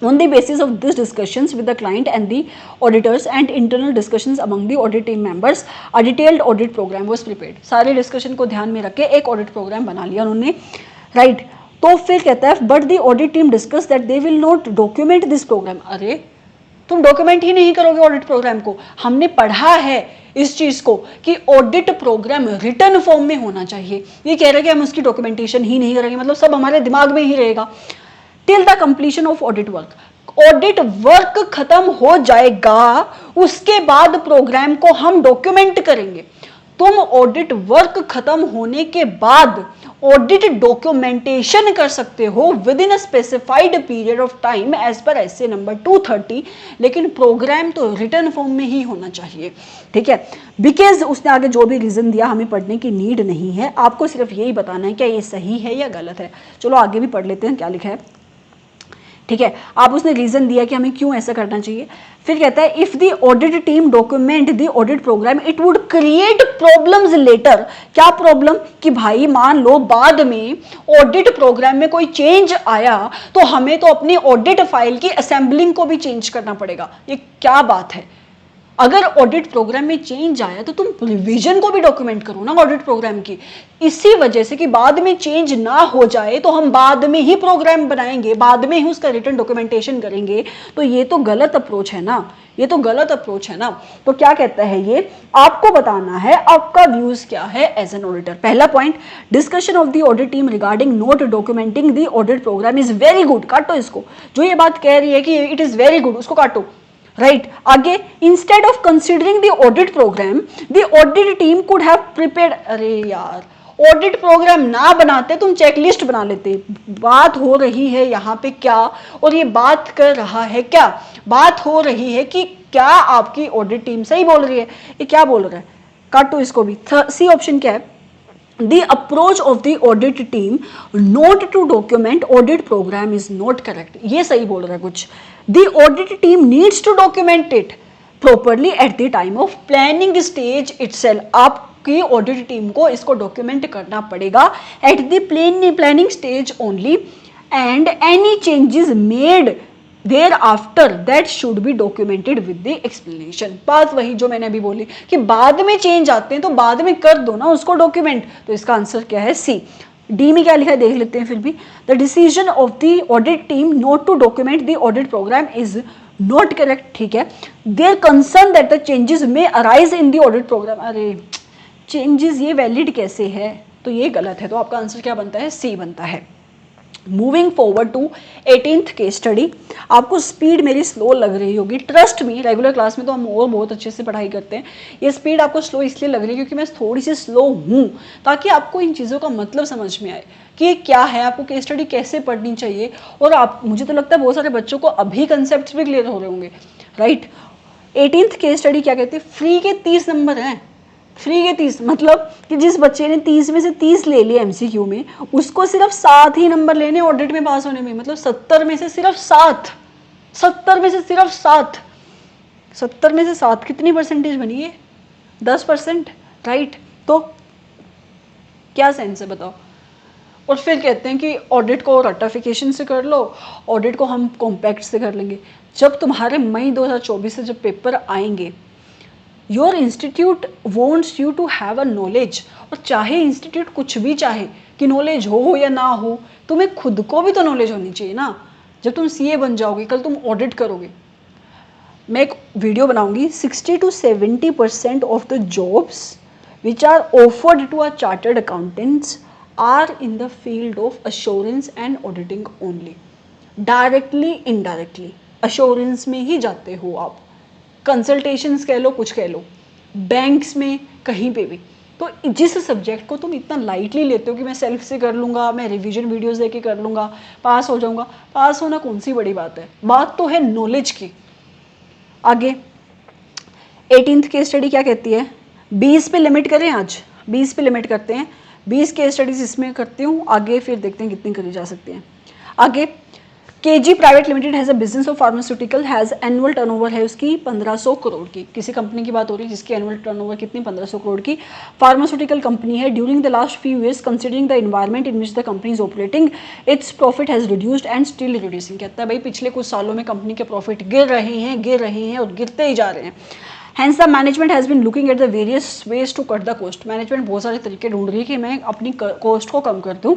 On the basis of these discussions with the client and the auditors and internal discussions among the audit team members, a detailed audit program was prepared। सारे डिस्कशन को ध्यान में रख के एक ऑडिट प्रोग्राम बना लिया उन्होंने, राइट। तो फिर कहता है but the audit team discuss that they will not document this program. अरे तुम डॉक्यूमेंट ही नहीं करोगे ऑडिट प्रोग्राम को। हमने पढ़ा है इस चीज को कि ऑडिट प्रोग्राम रिटर्न फॉर्म में होना चाहिए। ये कह रहे हैं कि हम उसकी डॉक्यूमेंटेशन ही नहीं करेंगे, मतलब सब हमारे दिमाग में ही रहेगा। Till the completion of audit work, audit work खत्म हो जाएगा, उसके बाद प्रोग्राम को हम डॉक्यूमेंट करेंगे। तुम ऑडिट वर्क खत्म होने के बाद ऑडिट डॉक्यूमेंटेशन कर सकते हो within a specified period of time as per SA number 230, लेकिन प्रोग्राम तो रिटर्न फॉर्म में ही होना चाहिए, ठीक है। बिकॉज उसने आगे जो भी रीजन दिया हमें पढ़ने की नीड नहीं है, आपको सिर्फ यही बताना है क्या ये सही है या गलत है। चलो आगे भी पढ़ लेते हैं क्या लिखा है, ठीक है। आप उसने रीजन दिया कि हमें क्यों ऐसा करना चाहिए। फिर कहता है if the audit team document the audit program it would create problems later. क्या प्रॉब्लम, कि भाई मान लो बाद में ऑडिट प्रोग्राम में कोई चेंज आया तो हमें तो अपनी ऑडिट फाइल की असेंबलिंग को भी चेंज करना पड़ेगा। ये क्या बात है। अगर ऑडिट प्रोग्राम में चेंज आया तो तुम रिवीजन को भी डॉक्यूमेंट करो ना ऑडिट प्रोग्राम की। इसी वजह से कि बाद में चेंज ना हो जाए तो हम बाद में ही प्रोग्राम बनाएंगे, बाद में ही उसका रिटर्न डॉक्यूमेंटेशन करेंगे। तो ये तो गलत अप्रोच है ना, ये तो गलत अप्रोच है ना। तो क्या कहता है ये, आपको बताना है आपका व्यूज क्या है एज एन ऑडिटर। पहला point, discussion of the audit team regarding not documenting the audit programme is very good. काटो इसको, जो ये बात कह रही है कि इट इज वेरी गुड उसको काटो, राइट। आगे, instead of considering the audit program the audit team could have prepared. अरे यार, ऑडिट प्रोग्राम ना बनाते तुम चेकलिस्ट बना लेते। बात हो रही है यहाँ पे क्या, और ये बात कर रहा है क्या, बात हो रही है कि क्या आपकी ऑडिट टीम सही बोल रही है, ये क्या बोल रहा है। काटो इसको भी। सी ऑप्शन क्या है, the approach of the audit team not to document audit program is not correct। ये सही बोल रहा है कुछ। the audit team needs to document it properly at the time of planning stage itself। आपकी audit team को इसको document करना पड़ेगा at the planning stage only and any changes made thereafter that should be documented with the explanation। बात वही जो मैंने अभी बोली कि बाद में चेंज आते हैं तो बाद में कर दो ना उसको डॉक्यूमेंट। तो इसका आंसर क्या है, सी। डी में क्या लिखा है देख लेते हैं फिर भी। The decision of the audit team not to document the audit programme is not correct, ठीक है। Their concern that the changes may arise in the audit programme. अरे चेंजेस ये वैलिड कैसे है, तो ये गलत है। तो आपका आंसर क्या बनता है, सी बनता है। Moving forward to 18th case study. आपको स्पीड मेरी स्लो लग रही होगी, ट्रस्ट मी, रेगुलर क्लास में तो हम और बहुत अच्छे से पढ़ाई करते हैं। ये स्पीड आपको स्लो इसलिए लग रही है क्योंकि मैं थोड़ी सी स्लो हूँ, ताकि आपको इन चीज़ों का मतलब समझ में आए कि ये क्या है, आपको केस स्टडी कैसे पढ़नी चाहिए। और आप, मुझे तो लगता है बहुत सारे बच्चों को अभी कंसेप्ट भी क्लियर हो रहे होंगे, राइट। 18th केस स्टडी क्या कहते हैं, फ्री के 30 नंबर हैं। फ्री के 30 मतलब कि जिस बच्चे ने 30 में से 30 ले लिए एमसीक्यू में, उसको सिर्फ 7 ही नंबर लेने ऑडिट में पास होने में। मतलब 70 में से सिर्फ 7, 70 में से सिर्फ 7, 70 में से 7 कितनी परसेंटेज बनी है, 10%, राइट। तो क्या सेंस है बताओ। और फिर कहते हैं कि ऑडिट को रटिफिकेशन से कर लो, ऑडिट को हम कॉम्पैक्ट से कर लेंगे। जब तुम्हारे मई 2024 से जब पेपर आएंगे, your institute wants you to have a knowledge. और चाहे इंस्टीट्यूट कुछ भी चाहे कि नॉलेज हो या ना हो, तुम्हें खुद को भी तो नॉलेज होनी चाहिए ना। जब तुम सीए बन जाओगे, कल तुम ऑडिट करोगे, मैं एक वीडियो बनाऊंगी 60 to 70% of the jobs which are offered to a chartered accountants are in the field of assurance and auditing only. Directly indirectly assurance में ही जाते हो आप, कंसल्टेशंस कह लो, कुछ कह लो, बैंक्स में, कहीं पे भी। तो जिस सब्जेक्ट को तुम इतना लाइटली लेते हो कि मैं सेल्फ से कर लूँगा, मैं रिवीजन वीडियोस देके कर लूँगा, पास हो जाऊँगा, पास होना कौन सी बड़ी बात है, बात तो है नॉलेज की। आगे 18th केस स्टडी क्या कहती है, 20 पे लिमिट करें, आज 20 पे लिमिट करते हैं। 20 केस स्टडीज इसमें करती हूँ, आगे फिर देखते हैं कितनी करी जा सकती हैं। आगे KG private limited has a business of pharmaceutical, has annual turnover है उसकी 1500 करोड़ की। किसी कंपनी की बात हो रही है जिसकी एनुअल टर्नओवर कितनी, 1500 करोड़ की फार्मास्यूटिकल कंपनी है। During the last few years considering the environment in which the company is operating its profit has reduced and still reducing. कहता है भाई पिछले कुछ सालों में कंपनी के प्रॉफिट गिर रहे हैं और गिरते ही जा रहे हैं। Hence the management has been looking at the various ways to cut the cost. Management बहुत सारे तरीके ढूंढ रही है कि मैं अपनी कॉस्ट को कम कर दूँ।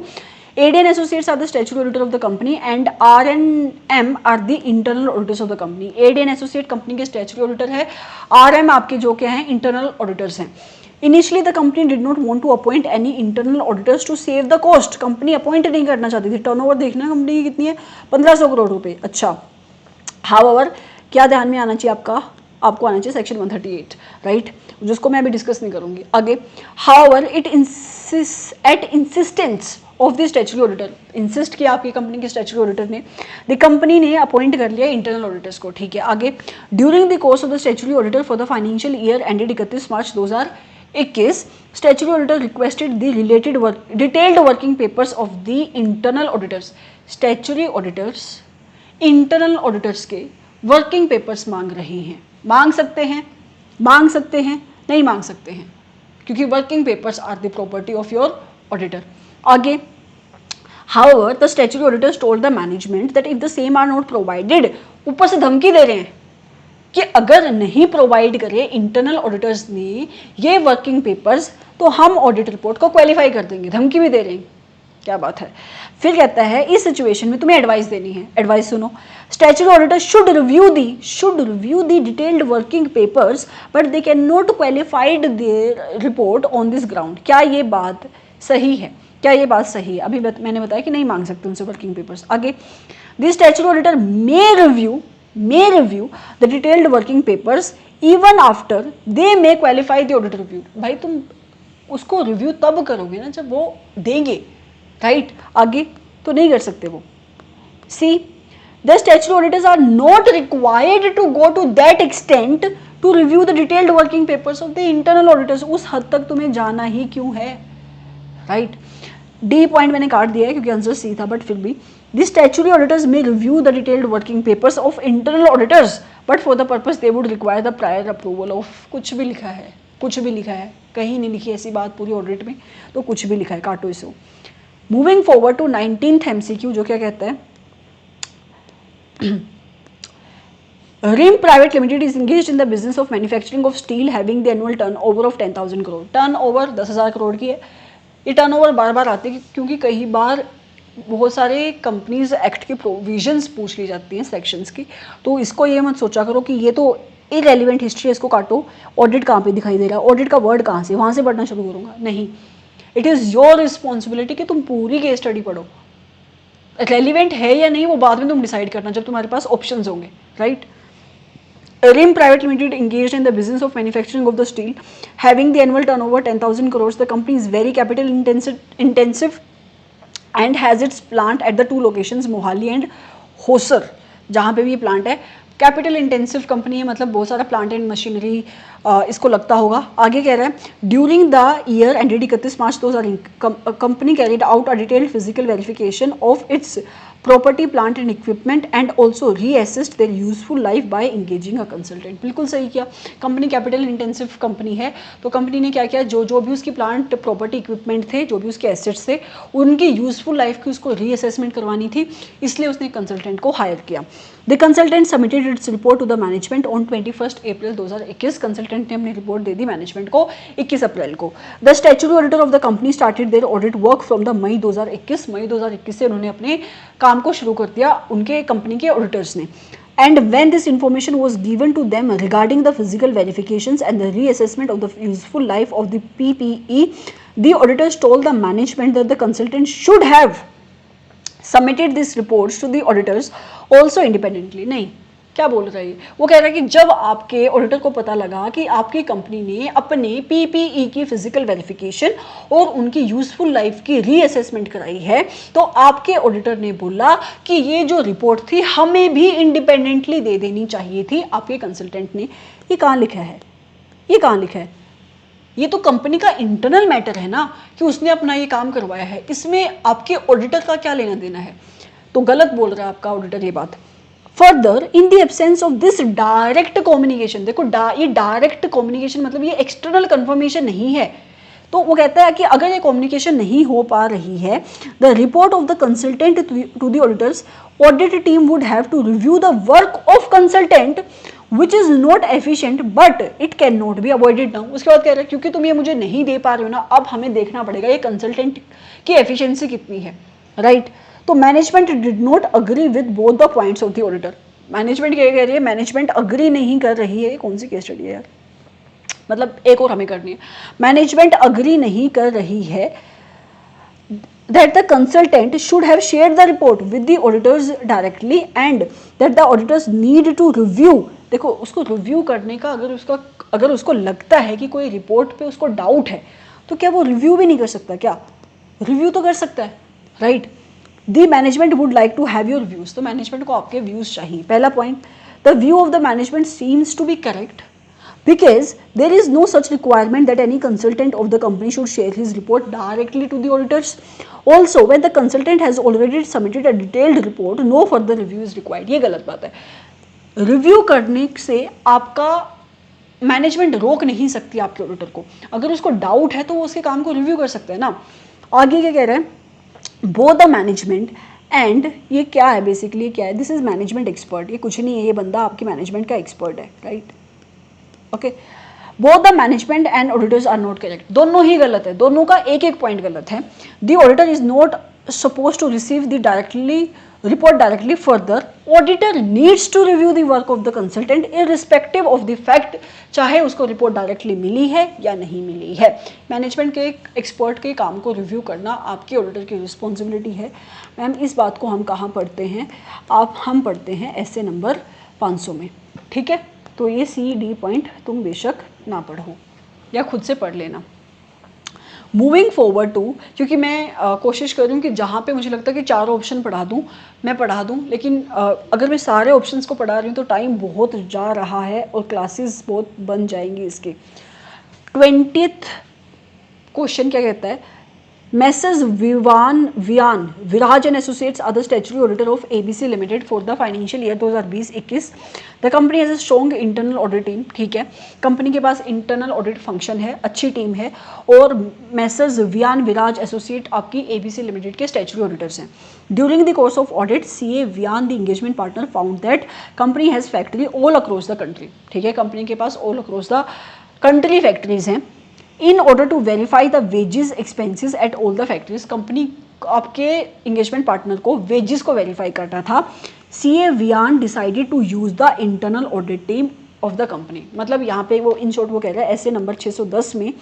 AD and associates are the statutory auditor of the company and R&M are the internal auditors of the company. AD and associate company के statutory auditor है, RM आपके जो क्या हैं internal auditors हैं। Initially the company did not want to appoint any internal auditors to save the cost. Company appoint नहीं करना चाहती थी। टर्नओवर देखना कंपनी की कितनी है, 1500 करोड़ रुपए। अच्छा, however क्या ध्यान में आना चाहिए आपको आना चाहिए सेक्शन 138, राइट, जिसको मैं अभी डिस्कस नहीं करूंगी आगे। However it insistence of the statutory auditor, insist किया आपकी कंपनी के स्टैट्यूटरी ऑडिटर ने, द कंपनी ने अपॉइंट कर लिया इंटरनल ऑडिटर्स को, ठीक है। आगे during the course of the statutory auditor for the financial year ended 31 March 2021 statutory auditor requested the related detailed working papers of the internal auditors. Statutory auditors internal auditors के working papers मांग रहे हैं। मांग सकते हैं, नहीं मांग सकते हैं, क्योंकि working papers are the property of your auditor. आगे however the statutory auditors told the management that if the same are not provided, ऊपर से धमकी दे रहे हैं कि अगर नहीं प्रोवाइड करे इंटरनल ऑडिटर्स ने ये वर्किंग पेपर्स तो हम ऑडिट रिपोर्ट को क्वालिफाई कर देंगे। धमकी भी दे रहे हैं, क्या बात है। फिर कहता है इस सिचुएशन में तुम्हें एडवाइस देनी है। एडवाइस सुनो, statutory auditor should review the detailed working papers but they can not qualified there report on this ground. क्या ये बात सही है? अभी मैंने बताया कि नहीं मांग सकते उनसे वर्किंग पेपर्स। आगे this statutory auditor may review the detailed working papers even after they may qualify the audit review. भाई तुम उसको रिव्यू तब करोगे ना जब वो देंगे, राइट। आगे तो नहीं कर सकते वो। See the statutory auditors are not required to go to that extent to review the detailed working papers of the internal auditors. उस हद तक तुम्हें जाना ही क्यों है, राइट। डी पॉइंट मैंने काट दिया है क्योंकि आंसर सी था, बट फिर भी द स्टैट्यूटरी ऑडिटर्स में review the detailed working papers of internal auditors but for the purpose they would require the prior approval of. कुछ भी लिखा है, कहीं नहीं लिखी ऐसी बात पूरी ऑडिट में, तो कुछ भी लिखा है, काटो इसे। Moving forward to 19th MCQ जो क्या कहता है, rim private limited is engaged in the business of manufacturing of steel having the annual turnover of 10,000 crore. Turnover 10,000 crore की है। ये टर्नओवर बार बार आती है क्योंकि कई बार बहुत सारे कंपनीज एक्ट के प्रोविजंस पूछ ली जाती हैं सेक्शंस की, तो इसको ये मत सोचा करो कि ये तो इरेलीवेंट हिस्ट्री है, इसको काटो। ऑडिट कहाँ पे दिखाई दे रहा है, ऑडिट का वर्ड कहाँ से, वहाँ से पढ़ना शुरू करूँगा, नहीं। इट इज़ योर रिस्पॉन्सिबिलिटी कि तुम पूरी केस स्टडी पढ़ो। रेलिवेंट है या नहीं वो बाद में तुम डिसाइड करना जब तुम्हारे पास ऑप्शंस होंगे, right. RIM Private Limited engaged in the business of manufacturing of the steel, having the annual turnover 10,000 crores. The company is very capital intensive and has its plant at the two locations, Mohali and Hosur, जहाँ पे भी ये plant है। Capital intensive company है, मतलब बहुत सारा plant and machinery इसको लगता होगा। आगे कह रहा है during the year ended 31 March 2000 company carried out a detailed physical verification of its property plant and equipment and also reassessed their useful life by engaging a consultant. बिल्कुल सही किया। कंपनी कैपिटल इंटेंसिव कंपनी है, तो company ने क्या किया, जो भी उसकी प्लांट प्रॉपर्टी इक्विपमेंट थे, जो भी उसके एसेट्स थे, उनकी यूजफुल लाइफ की उसको रीअसेसमेंट करवानी थी, इसलिए उसने कंसल्टेंट को हायर किया। The consultant submitted its report to the management on 21 April 2021। Consultant ने अपनी रिपोर्ट दे दी मैनेजमेंट को 21 अप्रैल को। The statutory auditor of the company started their audit work from the May 2021 से उन्होंने अपने काम को शुरू कर दिया उनके कंपनी के ऑडिटर्स ने। And when this information was given to them regarding the physical verifications and the reassessment of the useful life of the PPE, the auditors told the management that the consultant should have submitted these reports to the auditors also independently। नहीं, क्या बोल रहा है वो कह रहा है कि जब आपके ऑडिटर को पता लगा कि आपकी कंपनी ने अपने पीपीई की फिजिकल वेरिफिकेशन और उनकी यूजफुल लाइफ की रीअसेसमेंट कराई है, तो आपके ऑडिटर ने बोला कि ये जो रिपोर्ट थी हमें भी इंडिपेंडेंटली दे देनी चाहिए थी। आपके कंसल्टेंट ने ये कहाँ लिखा है, ये तो कंपनी का इंटरनल मैटर है ना कि उसने अपना ये काम करवाया है, इसमें आपके ऑडिटर का क्या लेना देना है। तो गलत बोल रहा है आपका ऑडिटर ये बात। Further in the absence of this direct communication, देखो ये डायरेक्ट कम्युनिकेशन मतलब ये एक्सटर्नल कंफर्मेशन नहीं है। तो वो कहता है कि अगर ये कम्युनिकेशन नहीं हो पा रही है, the report of the consultant to the auditors, audit team would have to review the work of consultant which is not efficient but it can not be avoided now. उसके बाद कह रहे हैं क्योंकि तुम ये मुझे नहीं दे पा रहे हो ना, अब हमें देखना पड़ेगा ये कंसल्टेंट की एफिशिएंसी कितनी है, राइट। तो management did not agree with both the points of the auditor. Management क्या कह रही है, मैनेजमेंट अग्री नहीं कर रही है। कौन सी केस स्टडी है यार, मतलब एक और हमें करनी है। मैनेजमेंट अग्री नहीं कर रही है that the consultant should have shared the report with the auditors directly and that the auditors need to review। देखो उसको रिव्यू करने का अगर उसको लगता है कि कोई रिपोर्ट पे उसको डाउट है तो क्या वो रिव्यू भी नहीं कर सकता? क्या रिव्यू तो कर सकता है, right. The management would like to have your views, तो मैनेजमेंट को आपके व्यूज चाहिए। पहला point, the view of the management seems to be correct because there is no such requirement that any consultant of the company should share his report directly to the auditors. Also, when the consultant has already submitted a detailed report, no further review is required। ये गलत बात है। Review करने से आपका management रोक नहीं सकती आपके ऑडिटर को। अगर उसको डाउट है तो वो उसके काम को रिव्यू कर सकता है ना। आगे क्या कह रहे हैं, बोथ द मैनेजमेंट एंड, ये क्या है बेसिकली, क्या है, दिस इज मैनेजमेंट एक्सपर्ट। ये कुछ नहीं है, ये बंदा आपकी मैनेजमेंट का एक्सपर्ट है, right. Okay, both the management and auditors are not correct. दोनों ही गलत है, दोनों का एक एक पॉइंट गलत है। The auditor is not suppose to receive the report directly। further auditor needs to review the work of the consultant irrespective of the fact, चाहे उसको रिपोर्ट डायरेक्टली मिली है या नहीं मिली है। मैनेजमेंट के एक्सपर्ट के काम को रिव्यू करना आपकी ऑडिटर की रिस्पॉन्सिबिलिटी है। मैम इस बात को हम कहाँ पढ़ते हैं, हम पढ़ते हैं ऐसे नंबर 500 में, ठीक है। तो ये CD पॉइंट तुम बेशक ना पढ़ो या खुद से पढ़ लेना। मूविंग फॉरवर्ड टू, क्योंकि मैं कोशिश कर रही हूँ कि जहाँ पे मुझे लगता है कि चारों ऑप्शन पढ़ा दूँ मैं पढ़ा दूँ, लेकिन अगर मैं सारे ऑप्शंस को पढ़ा रही हूँ तो टाइम बहुत जा रहा है और क्लासेस बहुत बन जाएंगी इसके। 20th क्वेश्चन क्या कहता है, messrs Viaan Viraj and associates are the statutory auditor of ABC limited for the financial year 2020-21। The company has a strong internal audit team, ठीक है, कंपनी के पास इंटरनल ऑडिट फंक्शन है, अच्छी टीम है, और मैसेज वियान विराज एसोसिएट आपकी ABC लिमिटेड के statutory auditors हैं। During the course of audit CA Vian the engagement partner found that company has factory all across the country, ठीक है, कंपनी के पास all across the country factories हैं। In order to verify the wages expenses at all the factories, company आपके engagement partner को wages को verify करना था। CA Vian decided to use the internal audit team of the company, मतलब यहाँ पे वो इन शॉर्ट वो कह रहा है ऐसे नंबर 610 में,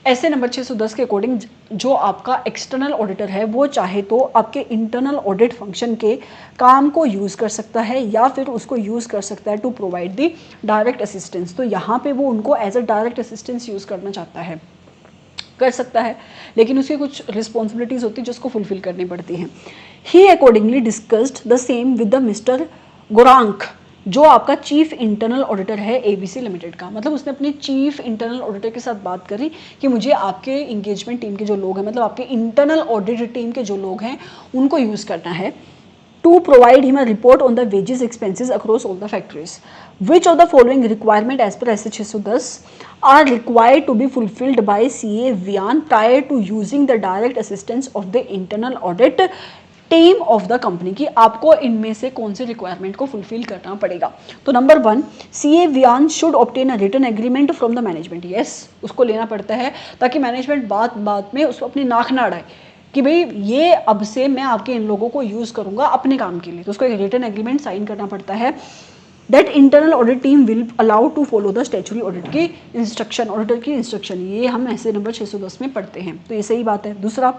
ऐसे नंबर 610 के अकॉर्डिंग जो आपका एक्सटर्नल ऑडिटर है वो चाहे तो आपके इंटरनल ऑडिट फंक्शन के काम को यूज़ कर सकता है या फिर उसको यूज़ कर सकता है to provide the direct assistance. तो यहाँ पे वो उनको as a direct assistance use करना चाहता है, कर सकता है, लेकिन उसकी कुछ रिस्पॉन्सिबिलिटीज़ होती है जिसको फुलफिल करनी पड़ती हैं। He accordingly discussed the same with the mister Gorank, जो आपका चीफ इंटरनल ऑडिटर है ABC लिमिटेड का। मतलब उसने अपने चीफ इंटरनल ऑडिटर के साथ बात करी कि मुझे आपके इंगेजमेंट टीम के जो लोग हैं, मतलब आपके इंटरनल ऑडिट टीम के जो लोग हैं उनको यूज़ करना है to provide him a report on the wages expenses across all the factories. Which of the following requirement as per SA 610 are required to be fulfilled by CA Viyan prior to using the direct assistance of the internal audit team of the company की, आपको इनमें से कौन से requirement को fulfil करना पड़ेगा। तो number 1, CA Viyan should obtain a written agreement from the management. Yes, उसको लेना पड़ता है ताकि मैनेजमेंट बात में उसको अपनी नाक ना अड़ाए कि भाई ये अब से मैं आपके इन लोगों को यूज़ करूंगा अपने काम के लिए, तो उसको एक रिटन एग्रीमेंट साइन करना पड़ता है। That internal audit team will allow to follow the statutory audit की इंस्ट्रक्शन, ऑडिटर की इंस्ट्रक्शन, ये हम ऐसे नंबर 610 में पढ़ते हैं, तो ये सही बात है। दूसरा,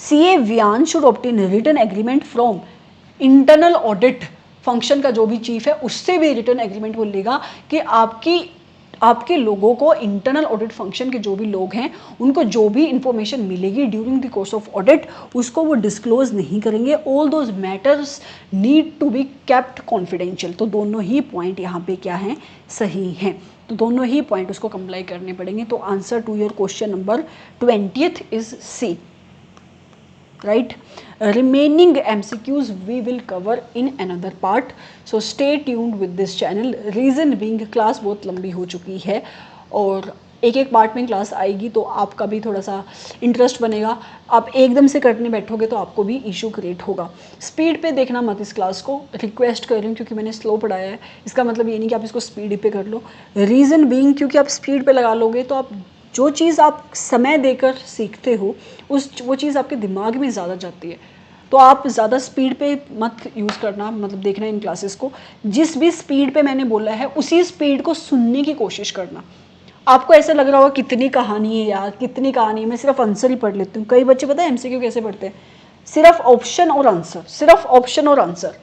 CA Viyan should obtain written agreement from internal audit function का जो भी चीफ है उससे भी रिटन एग्रीमेंट वो लेगा कि आपके लोगों को इंटरनल ऑडिट फंक्शन के जो भी लोग हैं उनको जो भी इंफॉर्मेशन मिलेगी during the course of audit उसको वो डिस्क्लोज नहीं करेंगे. All those matters need to be kept confidential. तो दोनों ही पॉइंट यहाँ पे क्या हैं, सही हैं. तो दोनों ही पॉइंट उसको कंप्लाई करने पड़ेंगे. तो answer to your question number 20th is C. Right, remaining MCQs we will cover in another part, so stay tuned with this channel. Reason being class बहुत लंबी हो चुकी है और एक एक पार्ट में क्लास आएगी तो आपका भी थोड़ा सा इंटरेस्ट बनेगा. आप एकदम से करने बैठोगे तो आपको भी इशू क्रिएट होगा. स्पीड पे देखना मत इस क्लास को, रिक्वेस्ट कर रही हूँ क्योंकि मैंने स्लो पढ़ाया है. इसका मतलब ये नहीं कि आप इसको स्पीड पे कर लो. रीज़न बीइंग क्योंकि आप स्पीड पे लगा लोगे तो आप जो चीज़ आप समय देकर सीखते हो वो चीज़ आपके दिमाग में ज़्यादा जाती है. तो आप ज़्यादा स्पीड पे मत यूज़ करना, मतलब देखना इन क्लासेस को. जिस भी स्पीड पे मैंने बोला है उसी स्पीड को सुनने की कोशिश करना. आपको ऐसा लग रहा होगा कितनी कहानी है यार, कितनी कहानी है, मैं सिर्फ आंसर ही पढ़ लेती हूँ. कई बच्चे पता है MCQ कैसे पढ़ते हैं, सिर्फ ऑप्शन और आंसर, सिर्फ ऑप्शन और आंसर.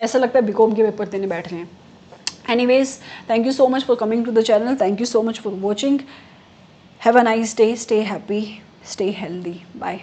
ऐसा लगता है बीकॉम के पेपर देने बैठ रहे हैं. Anyways, thank you so much for coming to the channel. Thank you so much for watching. Have a nice day. Stay happy. Stay healthy. Bye.